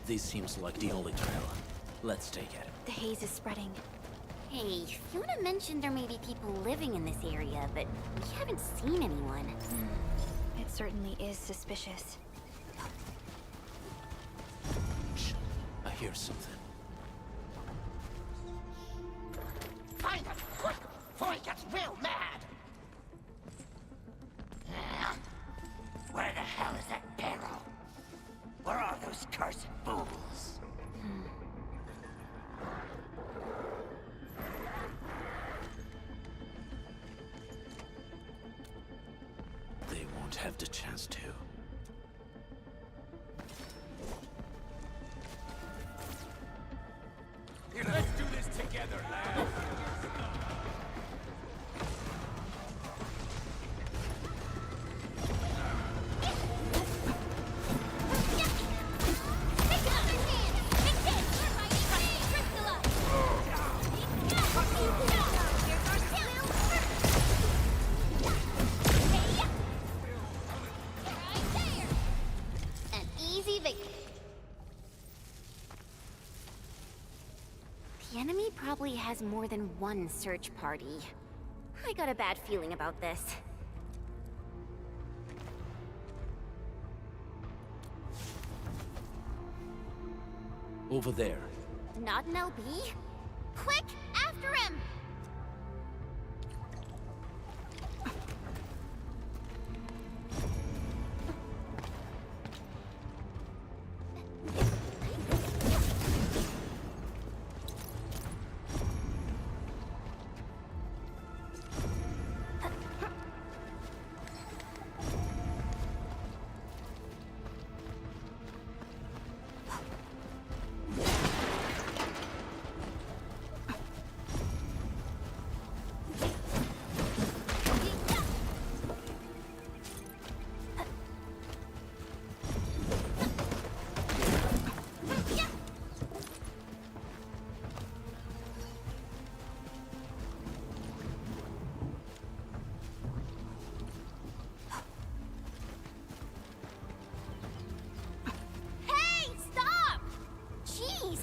S13: This seems like the only trail. Let's take it.
S2: The haze is spreading.
S1: Hey, Fiona mentioned there may be people living in this area, but we haven't seen anyone.
S2: It certainly is suspicious.
S13: hear something.
S14: Find him, quick, before he gets real mad! Where the hell is that barrel? Where are those cursed fools?
S13: They won't have the chance to.
S12: Let's do this together, lad.
S1: An easy victory. The enemy probably has more than one search party. I got a bad feeling about this.
S13: Over there.
S1: Not an LB? Quick, after him!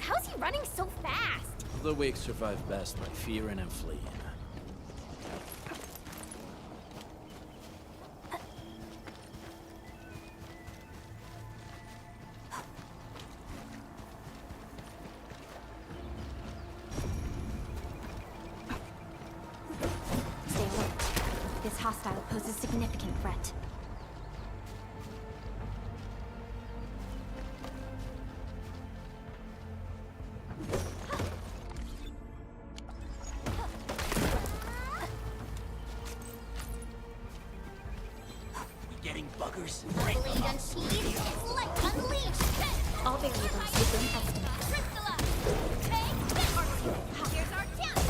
S1: How's he running so fast?
S13: The weak survive best by fearing and fleeing.
S2: Stay alert. This hostile poses a significant threat.
S14: Buggers.
S1: Blade unsheathed, it's like unleashed!
S2: All variables within estimate.
S1: Here's our chance!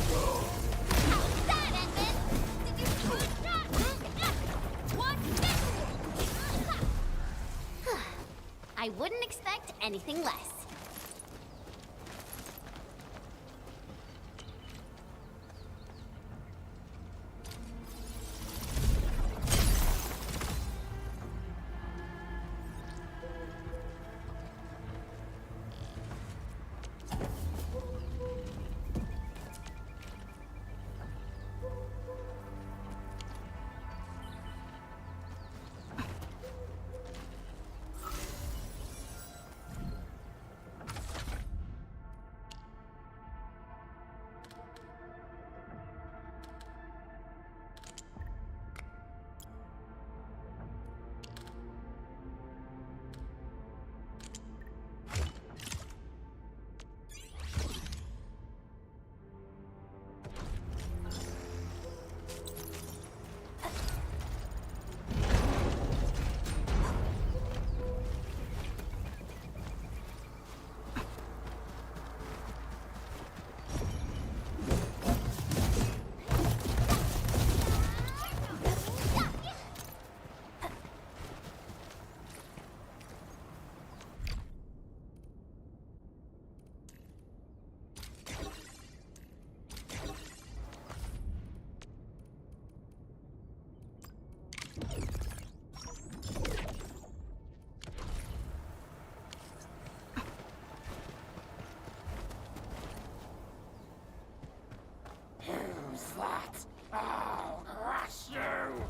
S1: How's that, Edmund? Did you see that? What's this? I wouldn't expect anything less.
S14: Who's that? I'll crush you!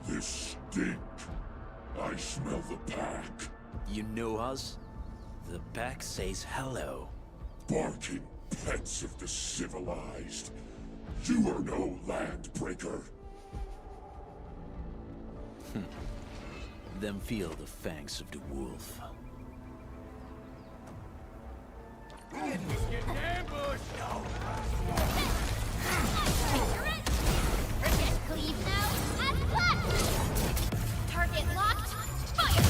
S5: This stink. I smell the pack.
S13: You know us? The pack says hello.
S5: Barking pets of the civilized. You are no landbreaker.
S13: Then feel the fangs of the wolf.
S1: Forget cleave now, and flat! Target locked, fire!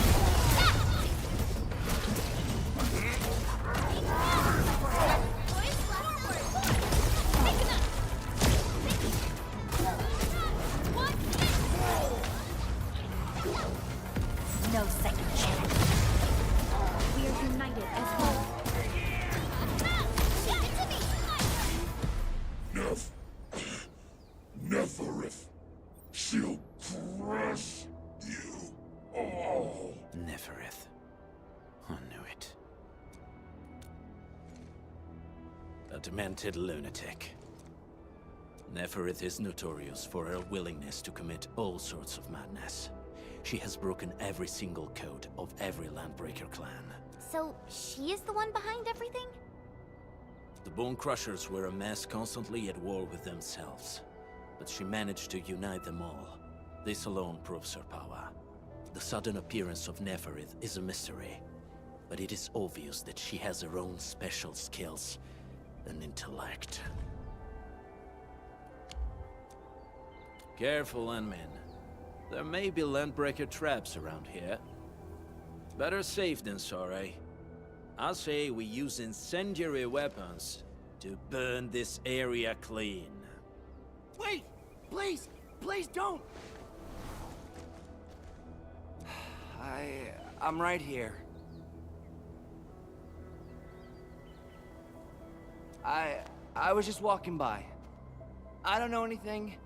S2: No second chance. We are united as one.
S5: Neferith. She'll crush you all.
S13: Neferith. I knew it. A demented lunatic. Neferith is notorious for her willingness to commit all sorts of madness. She has broken every single code of every Landbreaker clan.
S1: So, she is the one behind everything?
S13: The Bone Crushers were a mess constantly at war with themselves. But she managed to unite them all. This alone proves her power. The sudden appearance of Neferith is a mystery. But it is obvious that she has her own special skills and intellect. Careful, Landmen. There may be Landbreaker traps around here. Better safe than sorry. I say we use incendiary weapons to burn this area clean.
S15: Wait! Please! Please don't! I'm right here. I was just walking by. I don't know anything,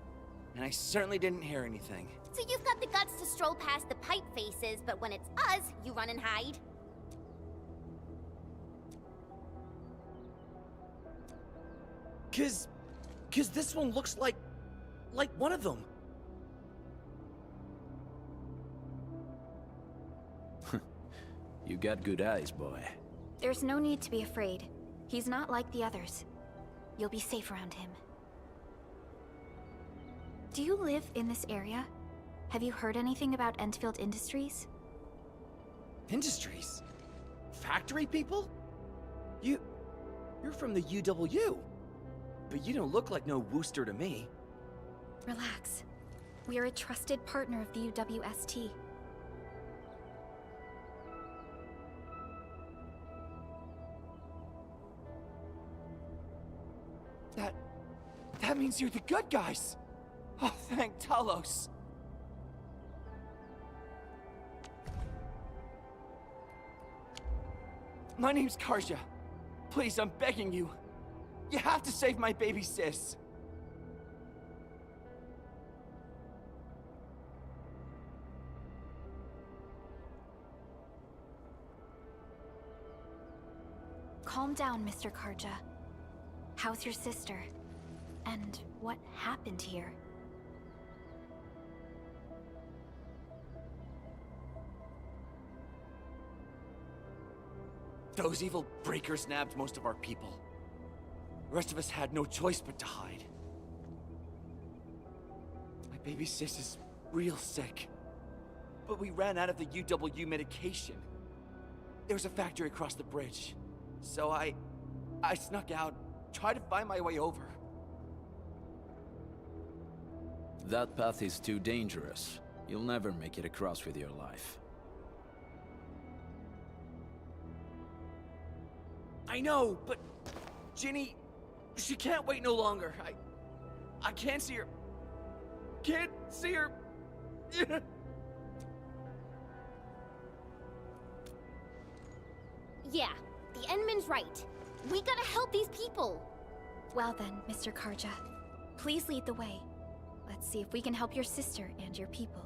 S15: and I certainly didn't hear anything.
S1: So you've got the guts to stroll past the pipe faces, but when it's us, you run and hide?
S15: Cause this one looks like one of them.
S13: You got good eyes, boy.
S2: There's no need to be afraid. He's not like the others. You'll be safe around him. Do you live in this area? Have you heard anything about Endfield Industries?
S15: Industries? Factory people? You're from the UW. But you don't look like no Wooster to me.
S2: Relax. We are a trusted partner of the UWST.
S15: That means you're the good guys! Oh, thank Talos! My name's Karja. Please, I'm begging you. You have to save my baby sis.
S2: Calm down, Mr. Karja. How's your sister? And what happened here?
S15: Those evil breakers nabbed most of our people. The rest of us had no choice but to hide. My baby sis is real sick. But we ran out of the UW medication. There was a factory across the bridge. So I snuck out, tried to find my way over.
S13: That path is too dangerous. You'll never make it across with your life.
S15: I know, but Ginny, she can't wait no longer. I can't see her. Can't see her.
S1: Yeah, the Endman's right. We gotta help these people.
S2: Well then, Mr. Karja, please lead the way. Let's see if we can help your sister and your people.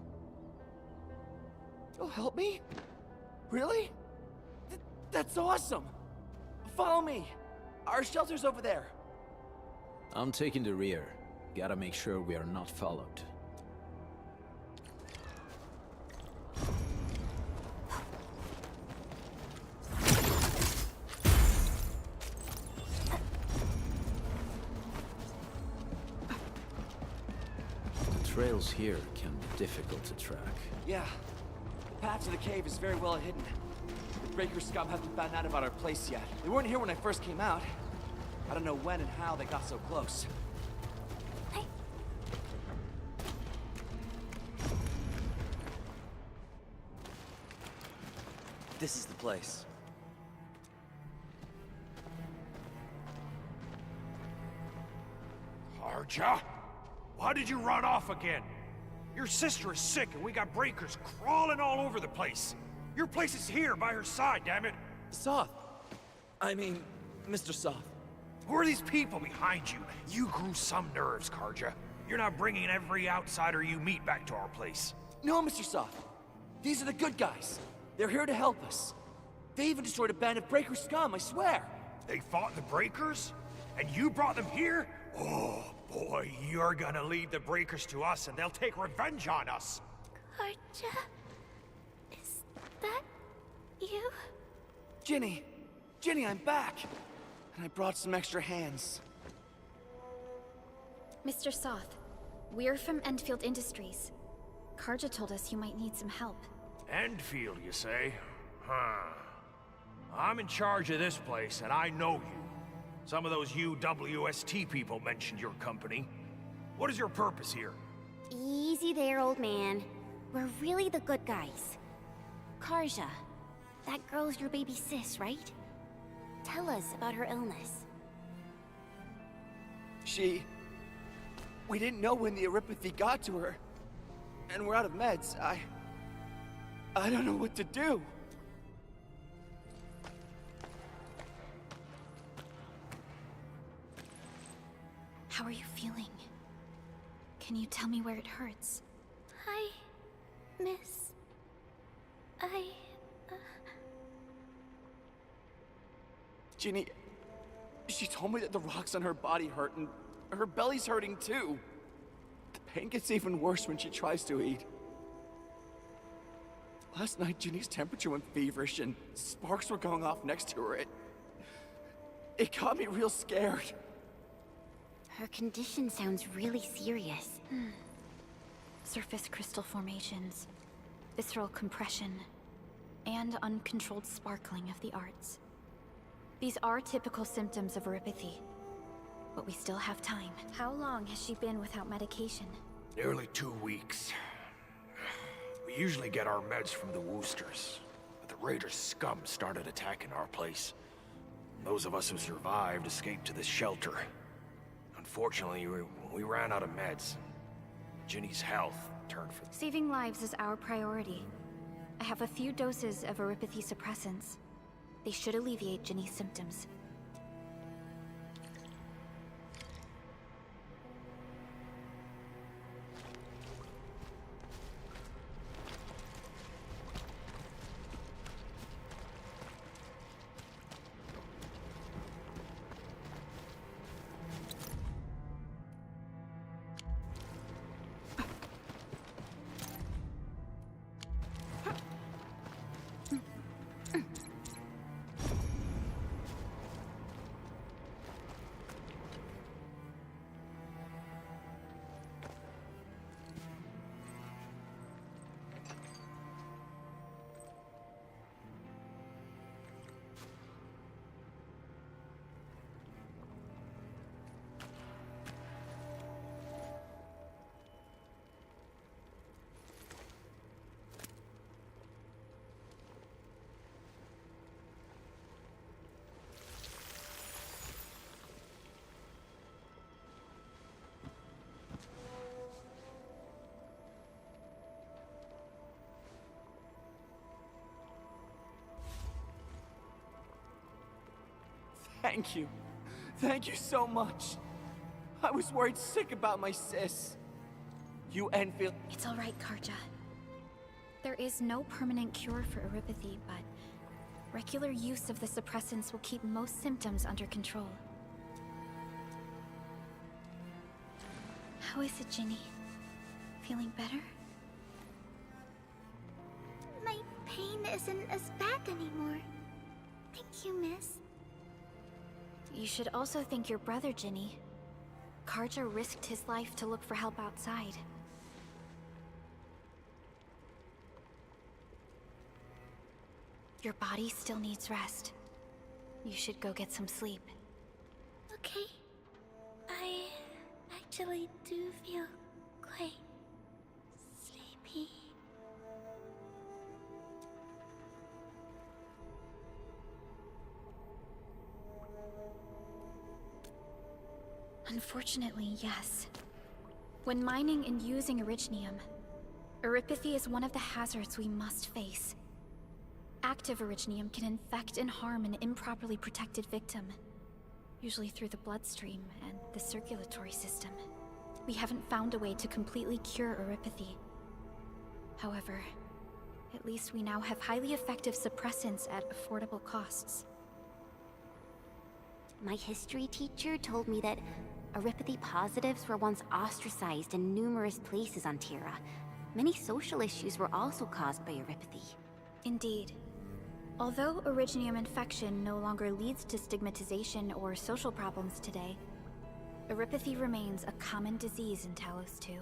S15: You'll help me? Really? That's awesome! Follow me! Our shelter's over there.
S13: I'm taking the rear. Gotta make sure we are not followed. trails here can be difficult to track.
S15: Yeah. The path to the cave is very well hidden. The Breaker scum haven't found out about our place yet. They weren't here when I first came out. I don't know when and how they got so close. This is the place.
S16: Arja? Why did you run off again? Your sister is sick and we got breakers crawling all over the place. Your place is here by her side, damn it.
S15: Soth. I mean, Mr. Soth.
S16: Who are these people behind you? You grew some nerves, Karja. You're not bringing every outsider you meet back to our place.
S15: No, Mr. Soth. These are the good guys. They're here to help us. They even destroyed a band of Breaker scum, I swear.
S16: They fought the Breakers? And you brought them here? Oh, boy, you're gonna lead the Breakers to us and they'll take revenge on us.
S3: Karja? Is that you?
S15: Ginny! Ginny, I'm back! And I brought some extra hands.
S2: Mr. Soth, we're from Endfield Industries. Karja told us you might need some help.
S16: Endfield, you say? Huh. I'm in charge of this place, and I know you. Some of those UWST people mentioned your company. What is your purpose here?
S1: Easy there, old man. We're really the good guys. Karja, that girl's your baby sis, right? Tell us about her illness.
S15: We didn't know when the Eripathy got to her. And we're out of meds. I don't know what to do.
S2: How are you feeling? Can you tell me where it hurts?
S3: Hi, miss.
S15: Ginny, she told me that the rocks on her body hurt and her belly's hurting too. The pain gets even worse when she tries to eat. Last night, Ginny's temperature went feverish and sparks were going off next to her. It got me real scared.
S1: Her condition sounds really serious.
S2: Surface crystal formations, visceral compression, and uncontrolled sparkling of the arts. These are typical symptoms of Eripathy, but we still have time. How long has she been without medication?
S16: Nearly 2 weeks. We usually get our meds from the Woosters, but the Raiders' scum started attacking our place. Those of us who survived escaped to this shelter. Unfortunately, we ran out of meds. Ginny's health turned for...
S2: Saving lives is our priority. I have a few doses of Eripathy suppressants. They should alleviate Ginny's symptoms.
S15: Thank you. Thank you so much. I was worried sick about my sis. You Enfield...
S2: It's all right, Karja. There is no permanent cure for Eripathy, but regular use of the suppressants will keep most symptoms under control. How is it, Ginny? Feeling better?
S3: My pain isn't as bad anymore. Thank you, miss.
S2: You should also thank your brother, Ginny. Karja risked his life to look for help outside. Your body still needs rest. You should go get some sleep.
S3: Okay. I actually do feel quite sleepy.
S2: Unfortunately, yes. When mining and using Originium, Eripathy is one of the hazards we must face. Active Originium can infect and harm an improperly protected victim, usually through the bloodstream and the circulatory system. We haven't found a way to completely cure Eripathy. However, at least we now have highly effective suppressants at affordable costs.
S1: My history teacher told me that Eripathy positives were once ostracized in numerous places on Terra. Many social issues were also caused by Eripathy.
S2: Indeed. Although Originium infection no longer leads to stigmatization or social problems today, Eripathy remains a common disease in Talos 2.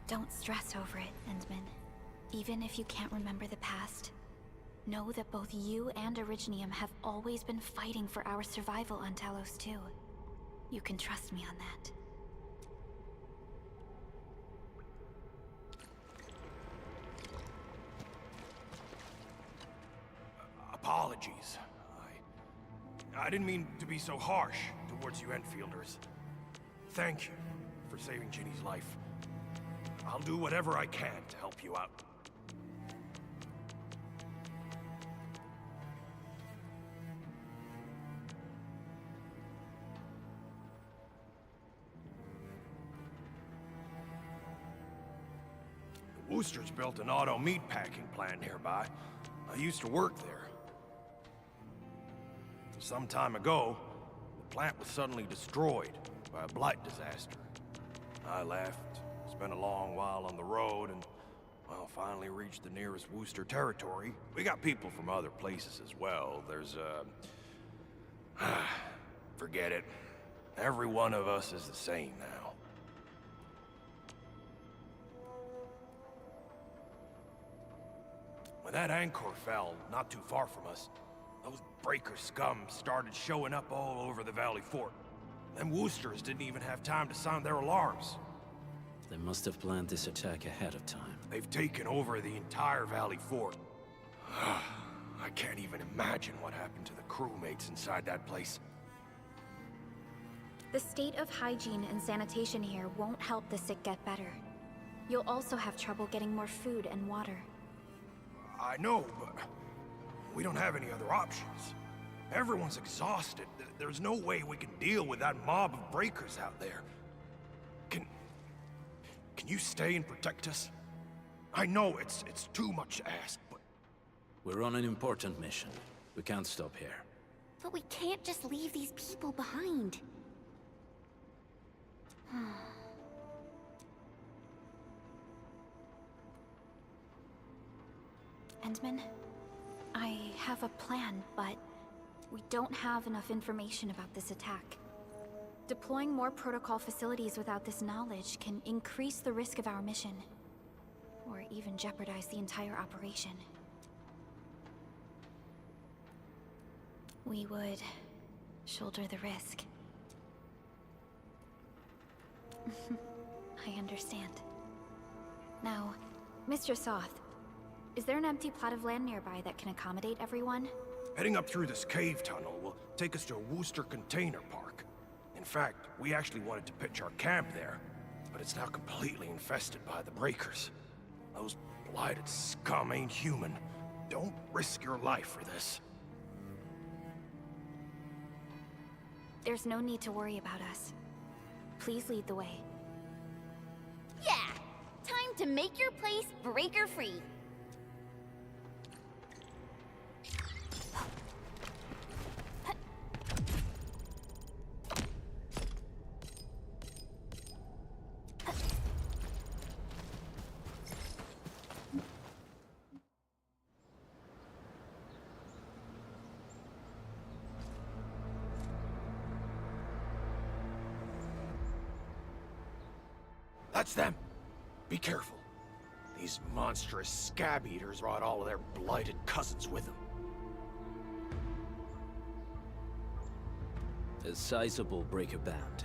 S2: Don't stress over it, Endman. Even if you can't remember the past, know that both you and Originium have always been fighting for our survival on Talos 2. You can trust me on that.
S16: Apologies. I didn't mean to be so harsh towards you Enfielders. Thank you for saving Ginny's life. I'll do whatever I can to help you out. The Woosters built an auto meatpacking plant nearby. I used to work there. Some time ago, the plant was suddenly destroyed by a blight disaster. I left, spent a long while on the road, and, well, finally reached the nearest Wooster territory. We got people from other places as well. There's, forget it. Every one of us is the same now. When that anchor fell, not too far from us, those breaker scum started showing up all over the Valley Fort. Them Woosters didn't even have time to sound their alarms.
S13: They must have planned this attack ahead of time.
S16: They've taken over the entire Valley Fort. I can't even imagine what happened to the crewmates inside that place.
S2: The state of hygiene and sanitation here won't help the sick get better. You'll also have trouble getting more food and water.
S16: I know, but we don't have any other options. Everyone's exhausted. There's no way we can deal with that mob of breakers out there. Can you stay and protect us? I know it's too much to ask, but...
S13: We're on an important mission. We can't stop here.
S1: But we can't just leave these people behind.
S2: Endman, I have a plan, but we don't have enough information about this attack. Deploying more protocol facilities without this knowledge can increase the risk of our mission, or even jeopardize the entire operation. We would shoulder the risk. I understand. Now, Mr. Soth, is there an empty plot of land nearby that can accommodate everyone?
S16: Heading up through this cave tunnel will take us to a Wooster container park. In fact, we actually wanted to pitch our camp there, but it's now completely infested by the breakers. Those blighted scum ain't human. Don't risk your life for this.
S2: There's no need to worry about us. Please lead the way.
S1: Yeah! Time to make your place breaker-free.
S16: That's them! Be careful. These monstrous scab eaters brought all of their blighted cousins with them.
S13: A sizable breaker band.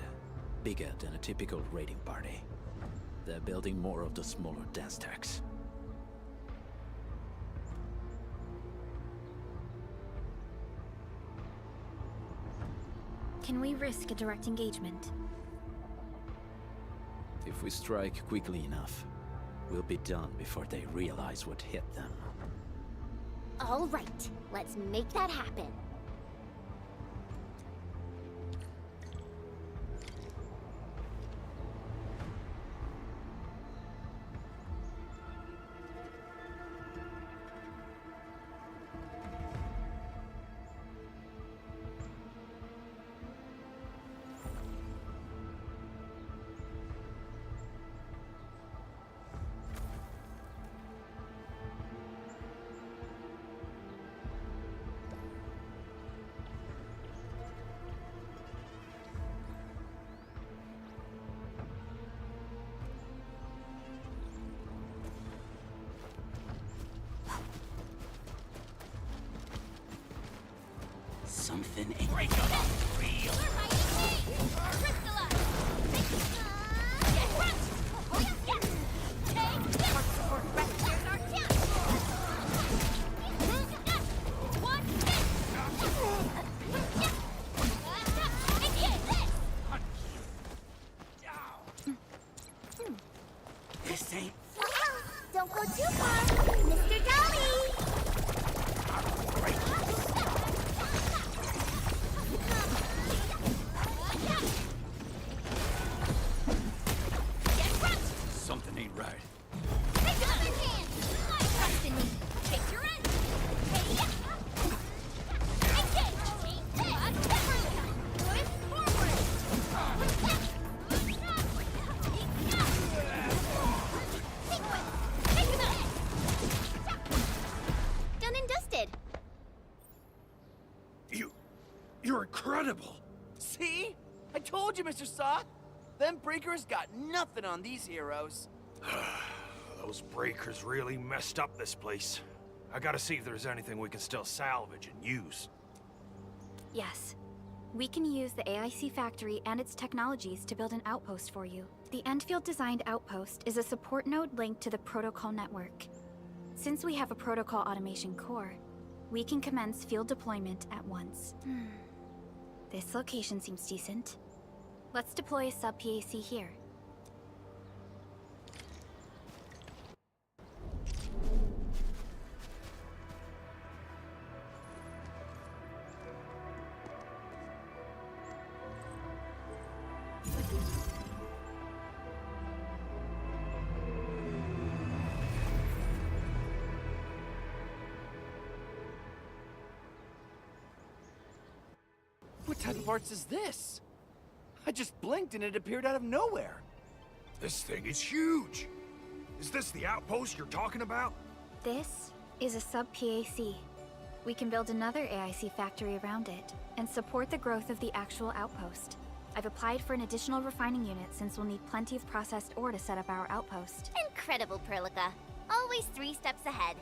S13: Bigger than a typical raiding party. They're building more of the smaller dance tags.
S2: Can we risk a direct engagement?
S13: If we strike quickly enough, we'll be done before they realize what hit them.
S1: All right, let's make that happen.
S14: Something ain't real. This ain't...
S3: Don't go too far, Mr. Dolly!
S16: Something ain't right.
S1: Done and dusted.
S16: You're incredible!
S15: See? I told you, Mr. Saw! Them breakers got nothing on these heroes.
S16: Those breakers really messed up this place. I gotta see if there's anything we can still salvage and use.
S2: Yes. We can use the AIC factory and its technologies to build an outpost for you. The Endfield designed outpost is a support node linked to the protocol network. Since we have a protocol automation core, we can commence field deployment at once. This location seems decent. Let's deploy a sub-PAC here.
S15: What type of arts is this? I just blinked and it appeared out of nowhere.
S16: This thing is huge! Is this the outpost you're talking about?
S2: This is a sub-PAC. We can build another AIC factory around it, and support the growth of the actual outpost. I've applied for an additional refining unit since we'll need plenty of processed ore to set up our outpost.
S1: Incredible, Perlica. Always 3 steps ahead.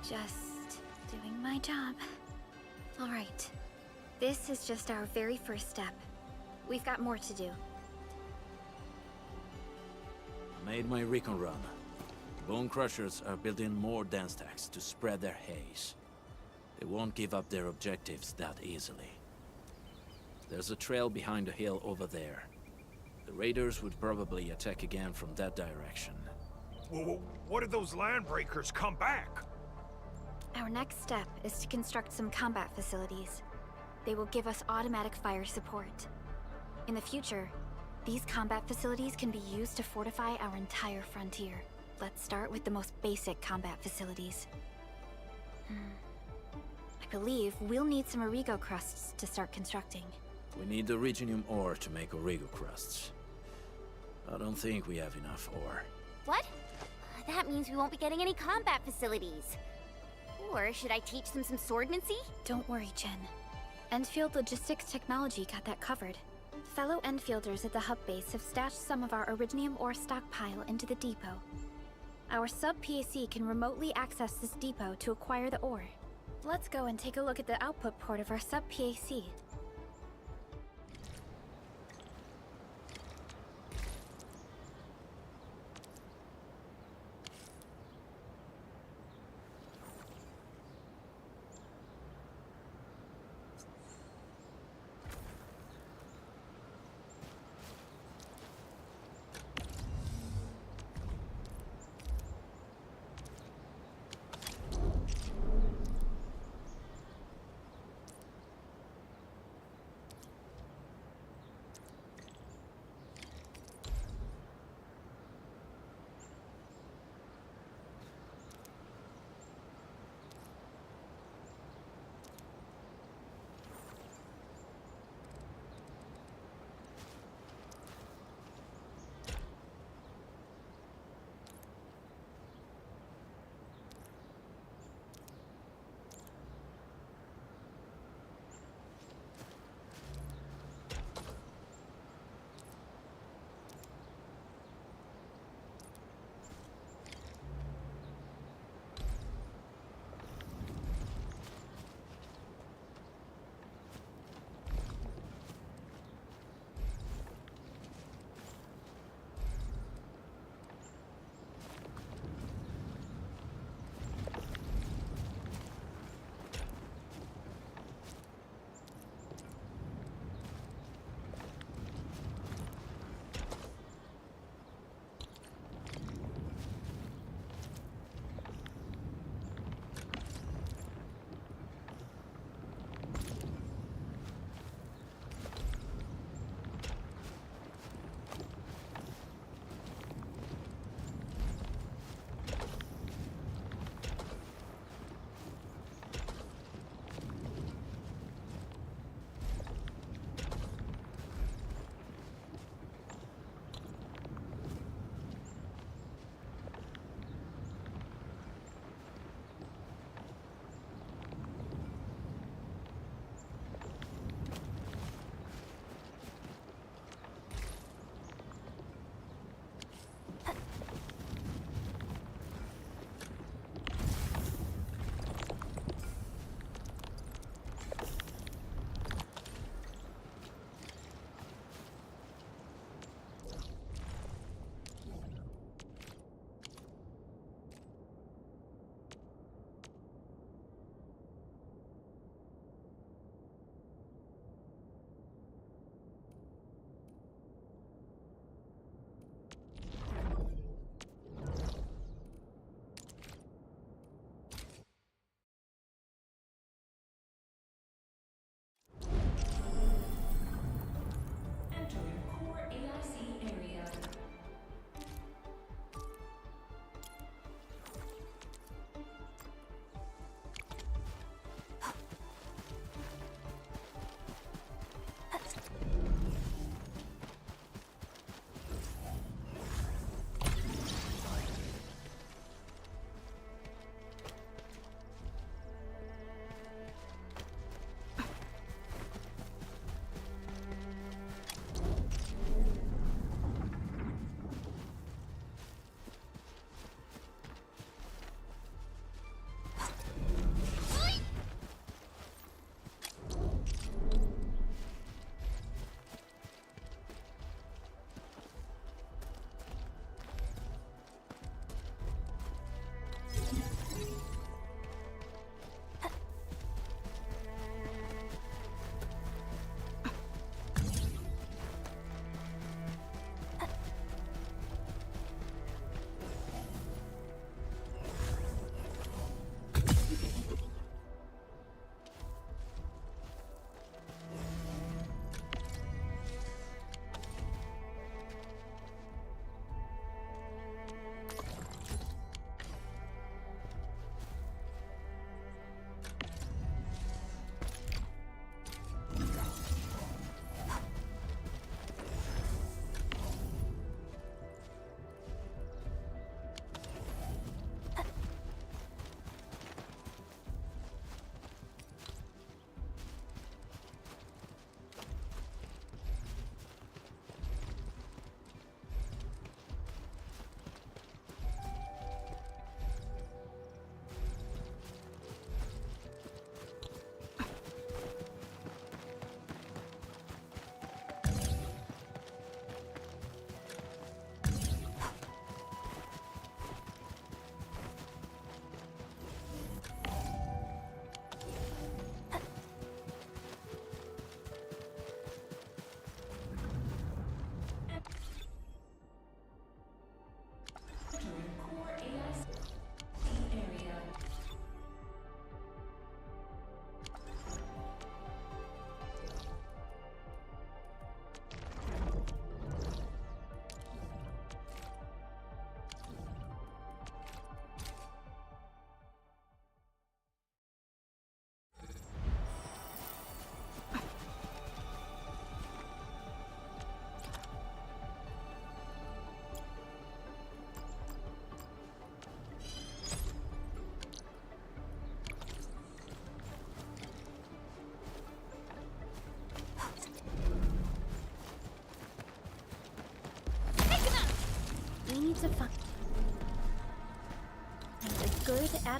S2: Just doing my job. All right. This is just our very first step. We've got more to do.
S13: Made my recon run. Bone Crushers are building more dance tags to spread their haze. They won't give up their objectives that easily. There's a trail behind the hill over there. The raiders would probably attack again from that direction.
S16: Well, what if those landbreakers come back?
S2: Our next step is to construct some combat facilities. They will give us automatic fire support. In the future, these combat facilities can be used to fortify our entire frontier. Let's start with the most basic combat facilities. I believe we'll need some Origo crusts to start constructing.
S13: We need the Originium ore to make Origo crusts. I don't think we have enough ore.
S1: What? That means we won't be getting any combat facilities. Or should I teach them some swordmancy?
S2: Don't worry, Jen. Endfield Logistics Technology got that covered. Fellow Enfielders at the hub base have stashed some of our Originium ore stockpile into the depot. Our sub-PAC can remotely access this depot to acquire the ore. Let's go and take a look at the output port of our sub-PAC.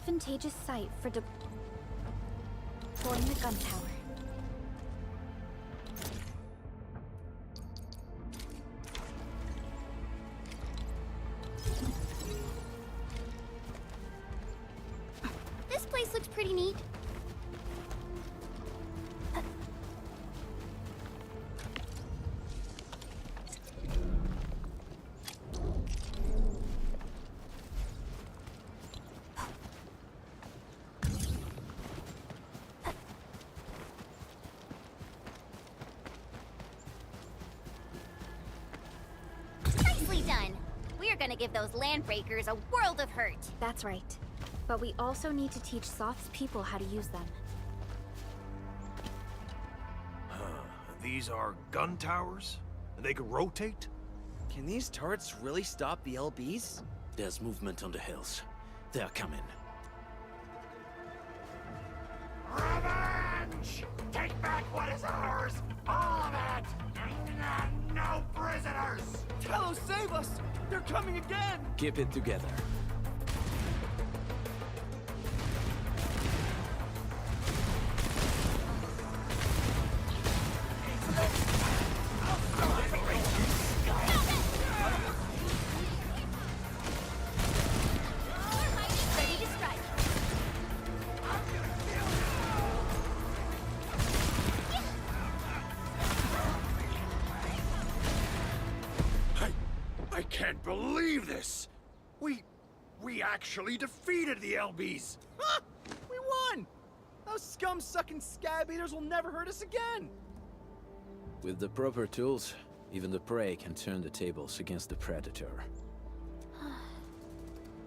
S2: advantageous site for deploying the gun tower.
S1: This place looks pretty neat. Nicely done. We're gonna give those landbreakers a world of hurt.
S2: That's right. But we also need to teach Soth's people how to use them.
S16: These are gun towers? They can rotate?
S15: Can these turrets really stop the LBs?
S13: There's movement on the hills. They're coming.
S5: Revenge! Take back what is ours! All of it! And no prisoners!
S15: Tello, save us! They're coming again!
S13: Keep it together.
S1: Ready to strike.
S16: I can't believe this! We actually defeated the LBs!
S15: Huh! We won! Those scum-sucking scab eaters will never hurt us again!
S13: With the proper tools, even the prey can turn the tables against the predator.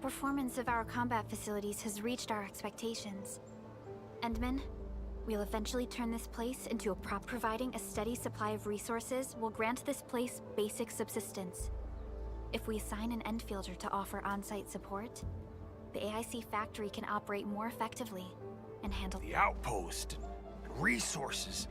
S2: Performance of our combat facilities has reached our expectations. Endman, we'll eventually turn this place into a prop. Providing a steady supply of resources will grant this place basic subsistence. If we assign an Endfielder to offer on-site support, the AIC factory can operate more effectively and handle
S16: The outpost and resources.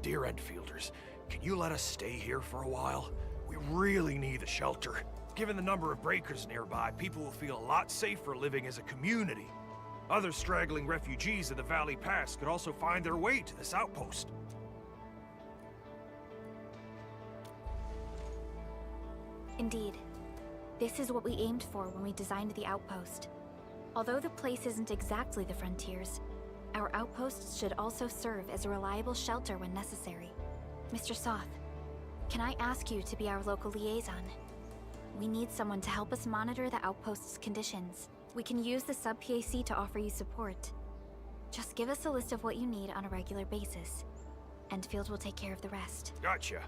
S16: Dear Endfielders, can you let us stay here for a while? We really need the shelter. Given the number of breakers nearby, people will feel a lot safer living as a community. Other straggling refugees of the Valley Pass could also find their way to this outpost.
S2: Indeed. This is what we aimed for when we designed the outpost. Although the place isn't exactly the frontiers, our outposts should also serve as a reliable shelter when necessary. Mr. Soth, can I ask you to be our local liaison? We need someone to help us monitor the outpost's conditions. We can use the sub-PAC to offer you support. Just give us a list of what you need on a regular basis. Endfield will take care of the rest.
S16: Gotcha.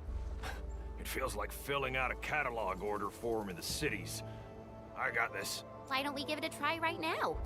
S16: It feels like filling out a catalog order form in the cities. I got this.
S1: Why don't we give it a try right now?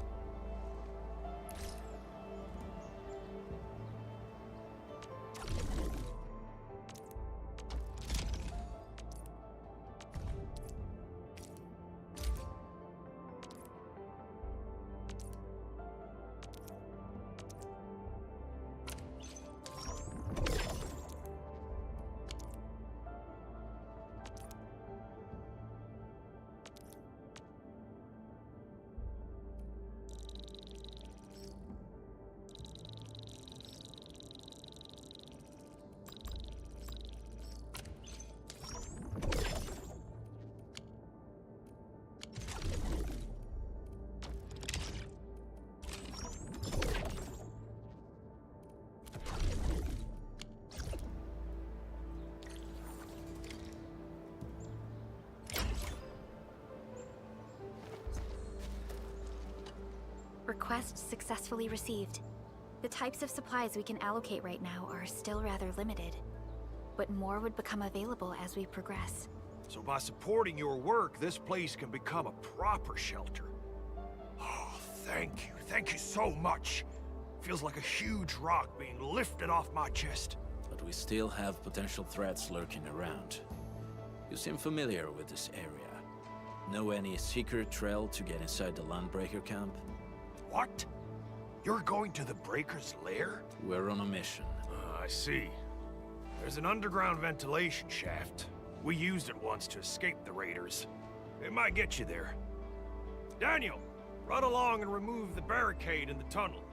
S2: Request successfully received. The types of supplies we can allocate right now are still rather limited, but more would become available as we progress.
S16: So by supporting your work, this place can become a proper shelter. Oh, thank you so much. Feels like a huge rock being lifted off my chest.
S13: But we still have potential threats lurking around. You seem familiar with this area. Know any secret trail to get inside the Landbreaker camp?
S16: What? You're going to the Breaker's lair?
S13: We're on a mission.
S16: I see. There's an underground ventilation shaft. We used it once to escape the raiders. It might get you there. Daniel, Run along and remove the barricade in the tunnel.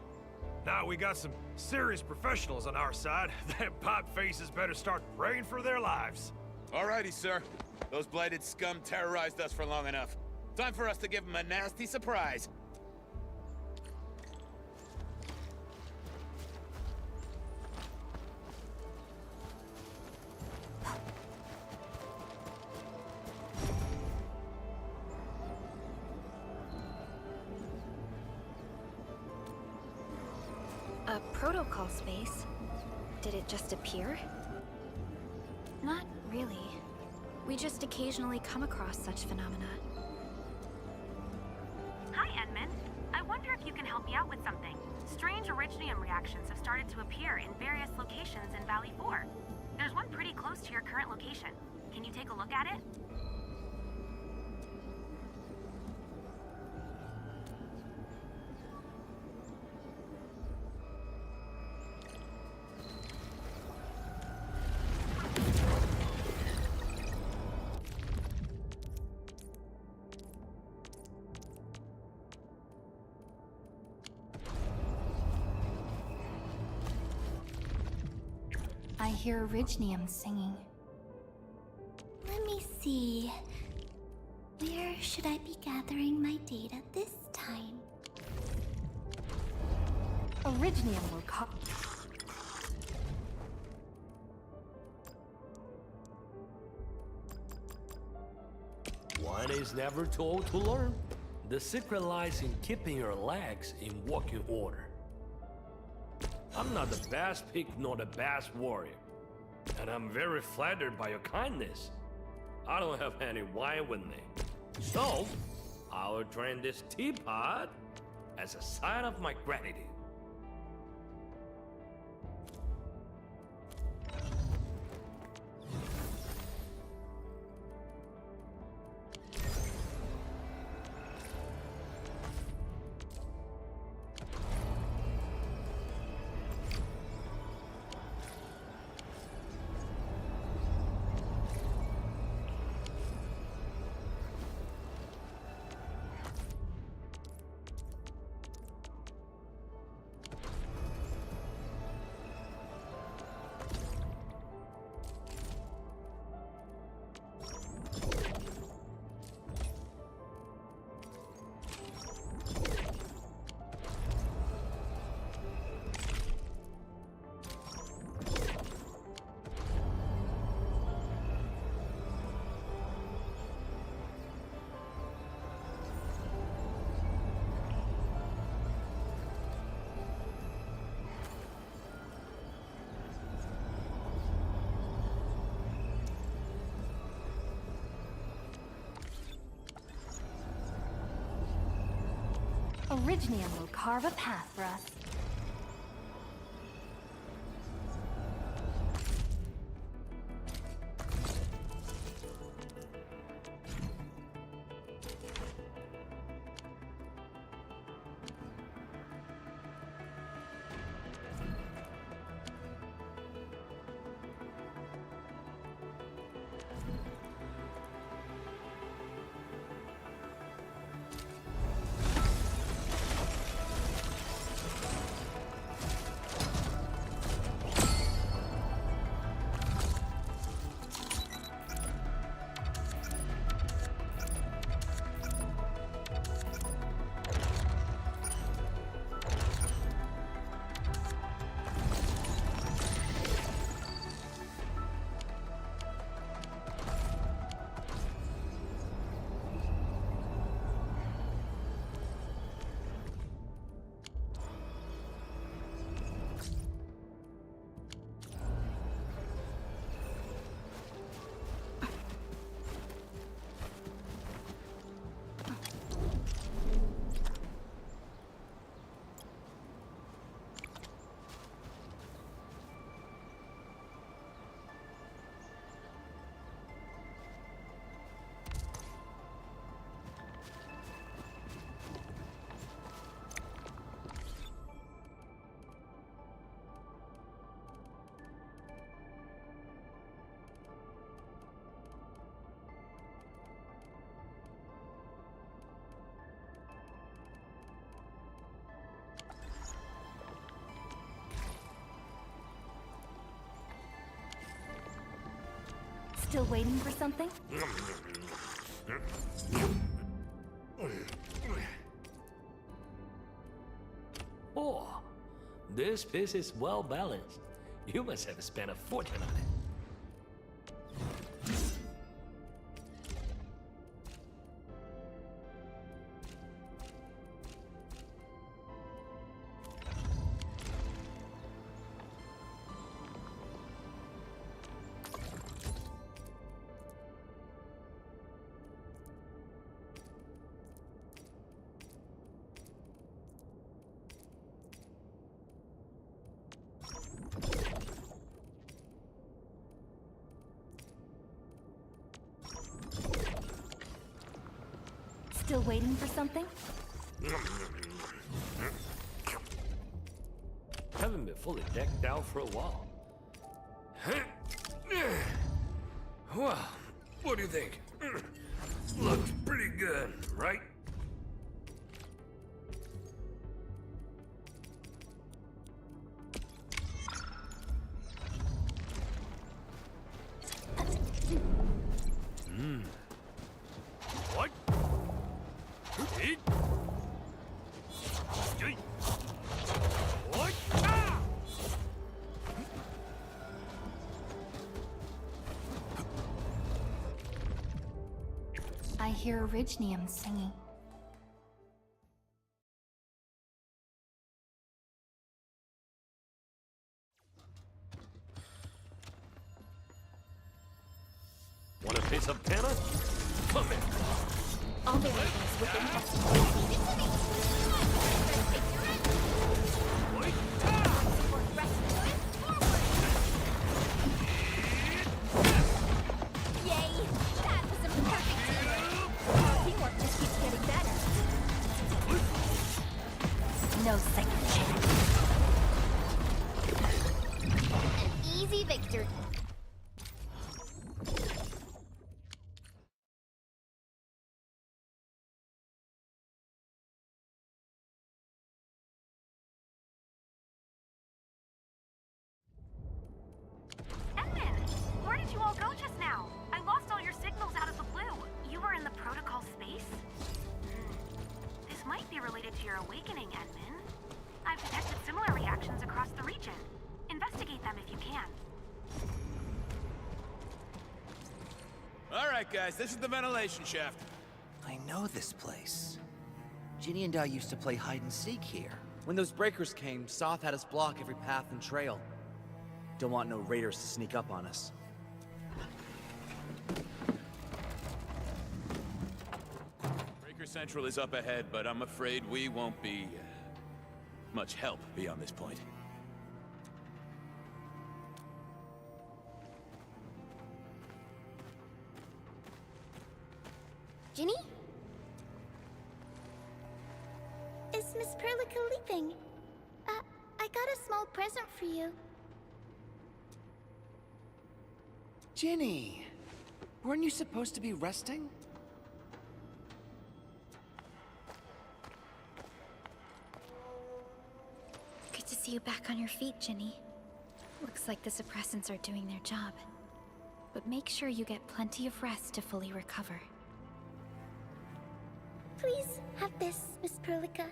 S16: Now we got some serious professionals on our side. Them pot faces better start praying for their lives.
S17: Alrighty, sir. Those blighted scum terrorized us for long enough. Time for us to give them a nasty surprise.
S2: A protocol space? Did it just appear? Not really. We just occasionally come across such phenomena.
S10: Hi, Edmund. I wonder if you can help me out with something. Strange originium reactions have started to appear in various locations in Valley 4. There's one pretty close to your current location. Can you take a look at it?
S2: I hear originium singing.
S3: Let me see. Where should I be gathering my data this time?
S2: Originium will come.
S12: One is never told to learn. The secret lies in keeping your legs in working order. I'm not the best pick nor the best warrior, and I'm very flattered by your kindness. I don't have any wine with me, so I will drink this teapot as a sign of my gratitude.
S2: Originium will carve a path for us.
S4: Still waiting for something?
S12: Oh, this piece is well balanced. You must have spent a fortune on it.
S4: Still waiting for something?
S12: Haven't been fully decked out for a while. Well, what do you think? Looks pretty good, right? What? Eat? What? Ah!
S2: I hear Orignium singing.
S12: Want a piece of Tana? Come in.
S2: All the items within
S1: Yay! That was a perfect teamwork. Teamwork just keeps getting better.
S2: no second chance.
S1: An easy victory.
S10: Where did you all go just now? I lost all your signals out of the blue. You were in the protocol space? This might be related to your awakening, Edmund. I've detected similar reactions across the region. Investigate them if you can.
S17: All right, guys, this is the ventilation shaft.
S15: I know this place. Ginny and I used to play hide and seek here. When those breakers came, Soth had us block every path and trail. Don't want no raiders to sneak up on us.
S17: Breaker Central is up ahead, but I'm afraid we won't be much help beyond this point.
S1: Ginny?
S3: Is Miss Perlica leaving? I got a small present for you.
S15: Ginny! Weren't you supposed to be resting?
S2: Good to see you back on your feet, Ginny. Looks like the suppressants are doing their job. But make sure you get plenty of rest to fully recover.
S3: Please have this, Miss Perlica.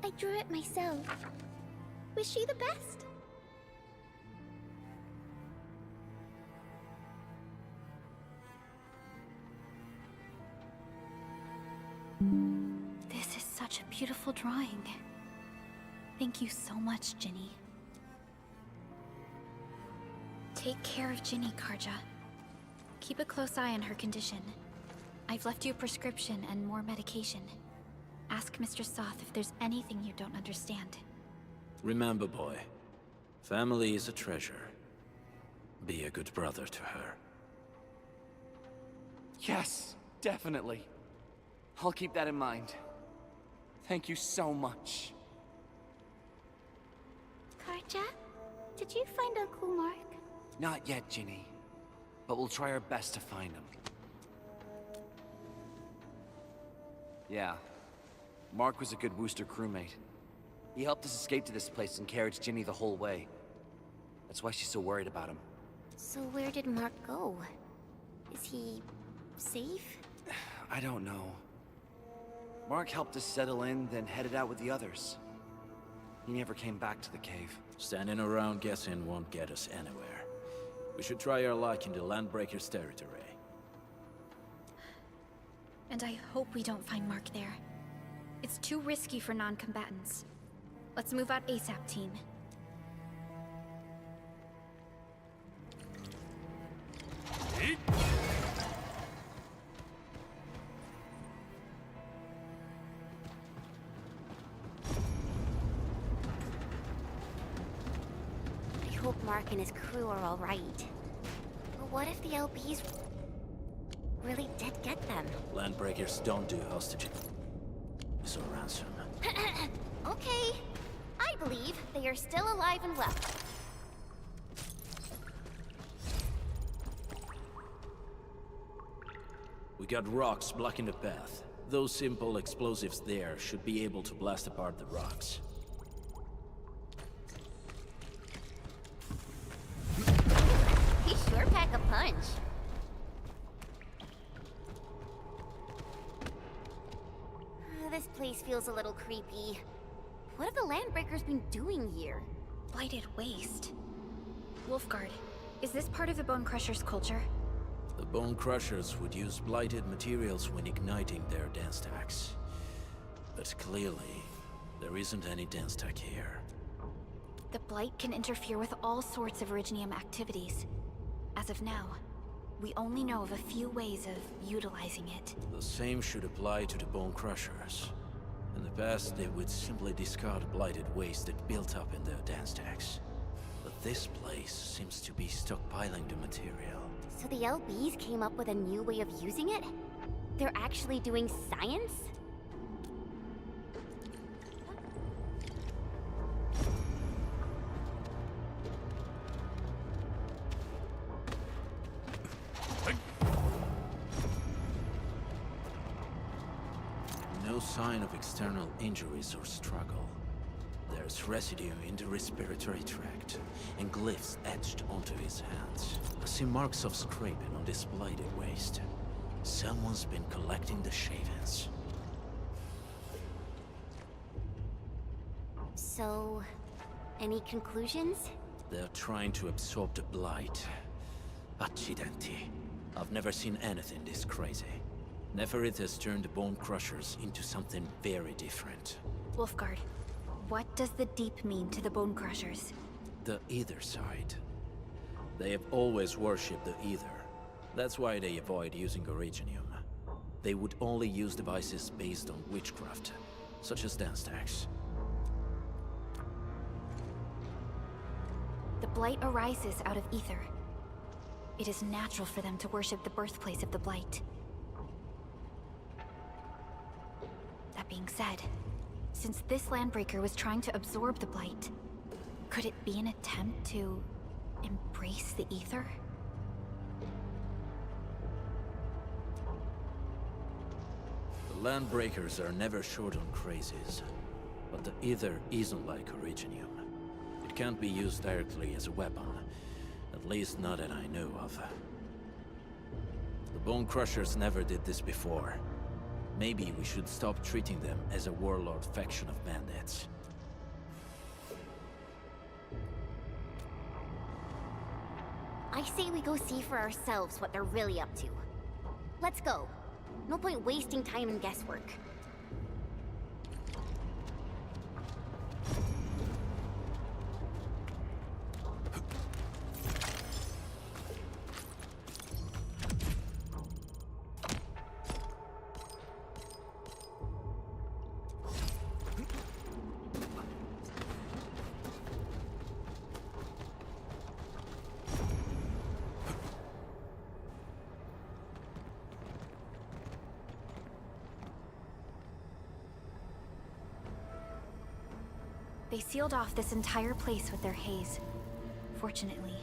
S3: I drew it myself. Wish you the best.
S2: This is such a beautiful drawing. Thank you so much, Ginny. Take care of Ginny, Karja. Keep a close eye on her condition. I've left you a prescription and more medication. Ask Mr. Soth if there's anything you don't understand.
S13: Remember, boy, family is a treasure. Be a good brother to her.
S15: Yes, definitely. I'll keep that in mind. Thank you so much.
S3: Karja, did you find Uncle Mark?
S15: Not yet, Ginny. But we'll try our best to find him. Yeah. Mark was a good Wooster crewmate. He helped us escape to this place and carried Ginny the whole way. That's why she's so worried about him.
S1: So where did Mark go? Is he safe?
S15: I don't know. Mark helped us settle in, then headed out with the others. He never came back to the cave.
S13: Standing around guessing won't get us anywhere. We should try our luck in the Landbreaker's territory.
S2: And I hope we don't find Mark there. It's too risky for non-combatants. Let's move out ASAP, team.
S1: I hope Mark and his crew are all right. But what if the LBs really did get them?
S13: Landbreakers don't do hostages. So ransom.
S1: Okay. I believe they are still alive and well.
S13: We got rocks blocking the path. Those simple explosives there should be able to blast apart the rocks.
S1: He sure pack a punch. This place feels a little creepy. What have the Landbreakers been doing here?
S2: Blighted waste. Wolfguard, is this part of the Bone Crusher's culture?
S13: The Bone Crushers would use blighted materials when igniting their dance stacks. But clearly, there isn't any dance stack here.
S2: The Blight can interfere with all sorts of Originium activities. As of now, we only know of a few ways of utilizing it.
S13: The same should apply to the Bone Crushers. In the past, they would simply discard blighted waste that built up in their dance stacks. But this place seems to be stockpiling the material.
S1: So the LBs came up with a new way of using it? They're actually doing science?
S13: No sign of external injuries or struggle. There's residue in the respiratory tract, and glyphs etched onto his hands. I see marks of scraping on this blighted waste. Someone's been collecting the shavings.
S1: So, any conclusions?
S13: They're trying to absorb the blight. Accidenti. I've never seen anything this crazy. Neferith has turned the Bone Crushers into something very different.
S2: Wolfguard, what does the Deep mean to the Bone Crushers?
S13: The Ether side. They have always worshipped the Ether. That's why they avoid using Originium. They would only use devices based on witchcraft, such as dance stacks.
S2: The Blight arises out of Ether. It is natural for them to worship the birthplace of the Blight. That being said, since this Landbreaker was trying to absorb the Blight, could it be an attempt to embrace the Ether?
S13: The Landbreakers are never short on crazes, but the Ether isn't like Originium. It can't be used directly as a weapon, at least not that I know of. The Bone Crushers never did this before. Maybe we should stop treating them as a warlord faction of bandits.
S1: I say we go see for ourselves what they're really up to. Let's go. No point wasting time in guesswork.
S2: They sealed off this entire place with their haze. Fortunately,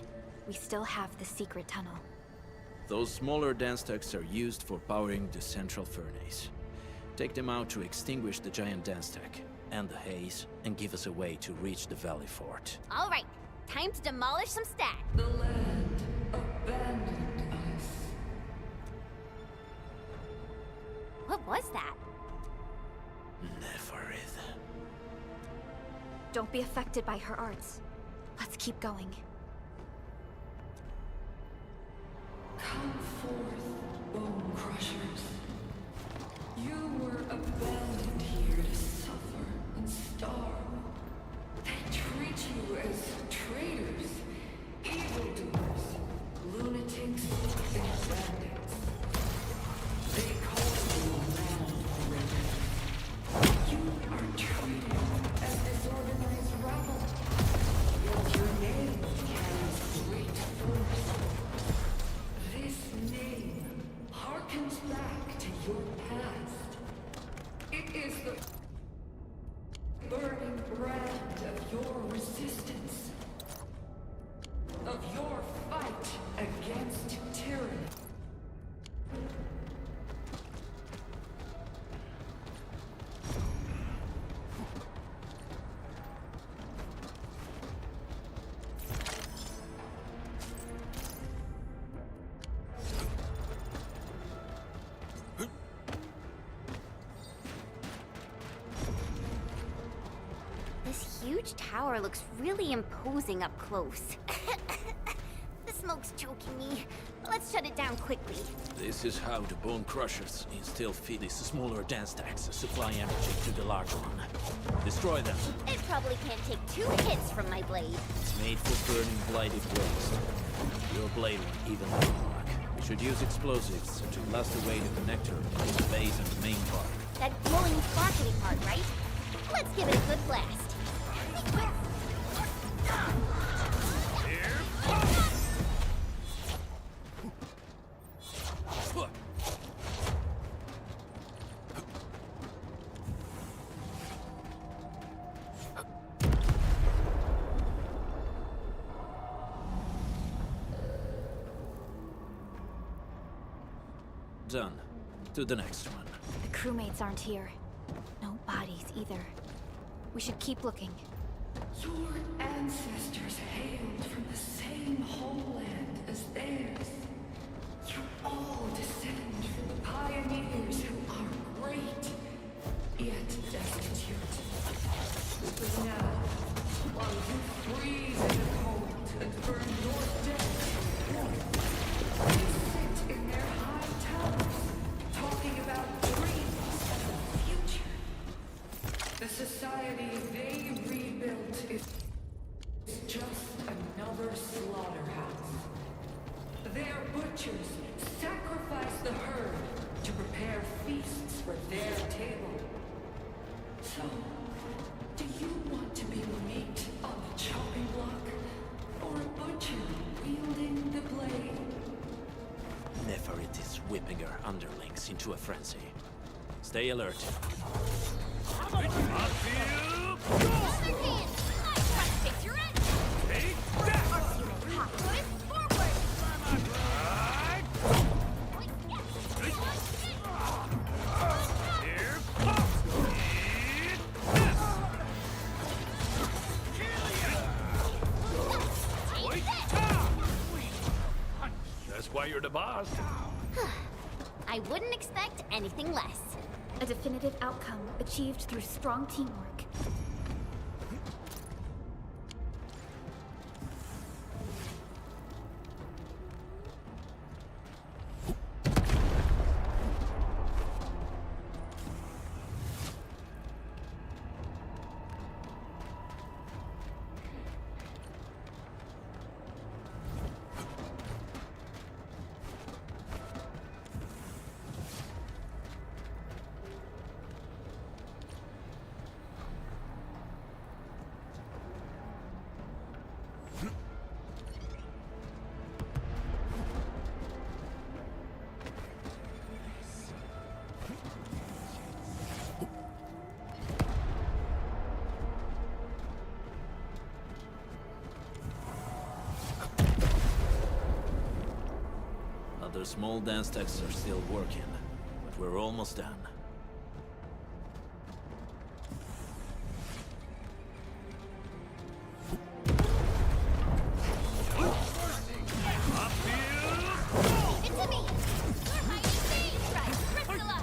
S2: we still have the secret tunnel.
S13: Those smaller dance stacks are used for powering the central furnace. Take them out to extinguish the giant dance stack and the haze, and give us a way to reach the Valley Fort.
S1: All right, time to demolish some stacks.
S10: The land
S1: was that?
S13: Neferith.
S2: Don't be affected by her arts. Let's keep going.
S18: Come forth, bone crushers. You were abandoned here to suffer and starve. They treat you as traitors, evildoers, lunatics, and bandits. They call you land. You are treated as disorganized rabble. Yet your name carries great force. This name harkens back to your past. It is the burning brand of your resistance, of your fight against tyranny.
S1: This huge tower looks really imposing up close. The smoke's choking me. Let's shut it down quickly.
S13: This is how the Bone Crushers instill feed these smaller dance stacks to supply energy to the large one. Destroy them.
S1: It probably can't take 2 hits from my blade.
S13: It's made for burning blighted waste. Your blade won't even mark. We should use explosives to blast away the connector between the base and the main part.
S1: That glowing sparkly part, right? Let's give it a good blast.
S13: Done. To the next one.
S2: The crewmates aren't here. No bodies either. We should keep looking.
S18: Your ancestors hailed from the same homeland as theirs. You all descend from the pioneers who are great, yet destitute. But now, while you freeze in the cold and burn your dead to warmth, they sit in their high towers, talking about dreams of the future. The society they rebuilt is just another slaughterhouse. Their butchers sacrifice the herd to prepare feasts for their table. So, do you want to be meat on the chopping block, or a butcher wielding the blade?
S13: Neferit is whipping her underlings into a frenzy. Stay alert.
S5: That's why you're the boss.
S1: I wouldn't expect anything less.
S2: A definitive outcome achieved through strong teamwork.
S13: Other small dance stacks are still working, but we're almost done.
S1: It's me! You're hiding me! Try Priscilla!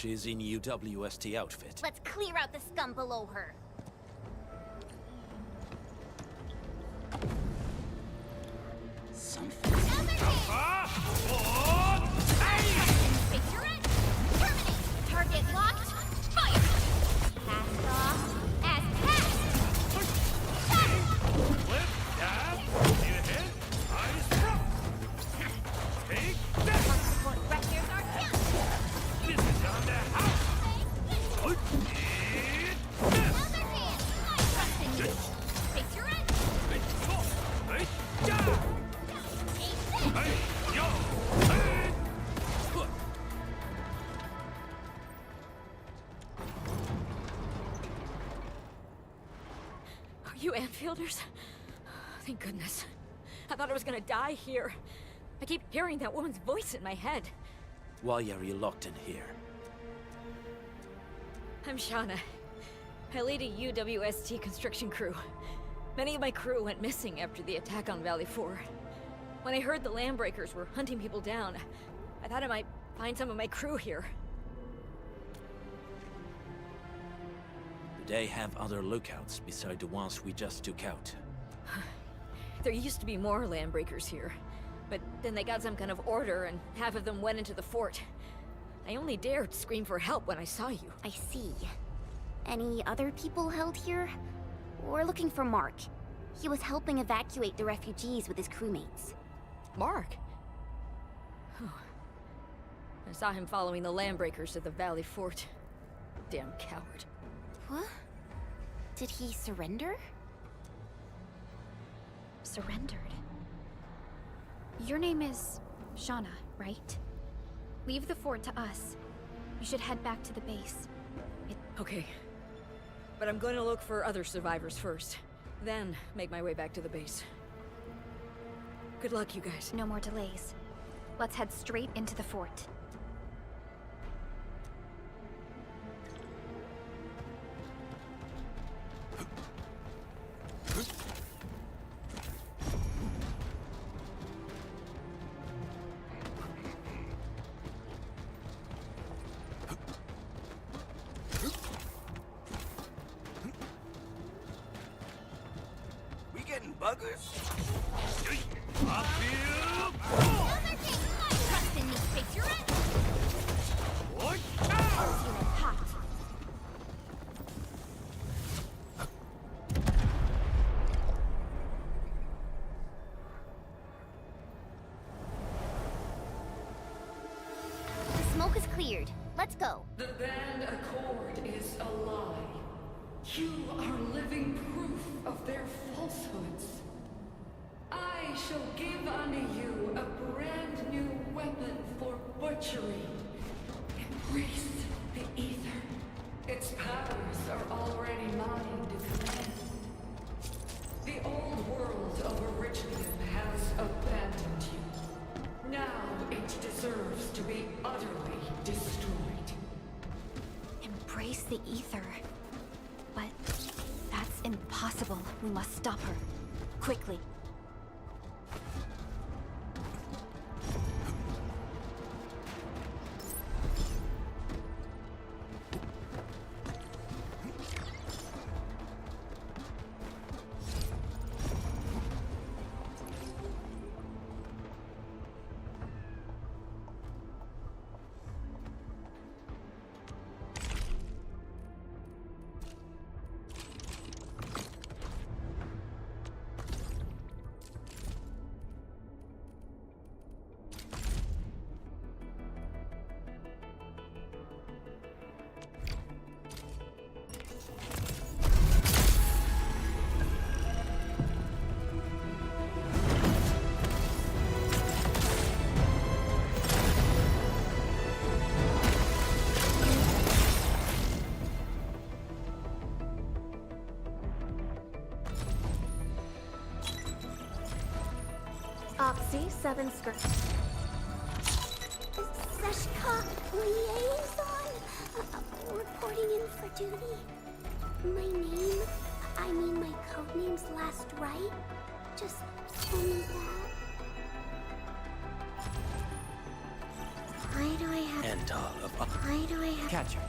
S13: She's in UWST outfit.
S1: Let's clear out the scum below her.
S14: Something.
S1: Target locked. Fire. Cast off. As cast.
S5: Flip, dab, need a hit, eyes drop. Take that.
S1: Support here's our kill.
S5: This is on the house. Good.
S1: Other hand. I trust in you. Face your end.
S5: Hey, yo.
S4: Are you Endfielders? Thank goodness. I thought I was gonna die here. I keep hearing that woman's voice in my head.
S13: Why are you locked in here?
S4: I'm Shauna. I lead a UWST construction crew. Many of my crew went missing after the attack on Valley 4. When I heard the Landbreakers were hunting people down, I thought I might find some of my crew here.
S13: Do they have other lookouts beside the ones we just took out?
S4: There used to be more Landbreakers here, but then they got some kind of order and half of them went into the fort. I only dared scream for help when I saw you.
S1: I see. Any other people held here? We're looking for Mark. He was helping evacuate the refugees with his crewmates.
S4: Mark? Oh. I saw him following the Landbreakers to the Valley Fort. Damn coward.
S1: What? Did he surrender?
S2: Surrendered. Your name is Shauna, right? Leave the fort to us. You should head back to the base.
S4: Okay. But I'm going to look for other survivors first. Then make my way back to the base. Good luck, you guys.
S2: No more delays. Let's head straight into the fort.
S14: We getting buggers?
S1: Trust in me, face your end. Hot. The smoke is cleared. Let's go.
S18: The band accord is a lie. You are living proof of their falsehoods. I shall give unto you a brand new weapon for butchery. Embrace the ether. Its powers are already mine to command. The old world of Originium has abandoned you. Now it deserves to be utterly destroyed.
S2: Embrace the ether. But that's impossible. We must stop her. Quickly.
S3: Oxy 7 skirt. Seshka Liaison? Reporting in for duty. My name, I mean my codename's last right? Just tell me that. Why do I have...
S19: And all of...
S3: Why do I have...
S19: Catch her.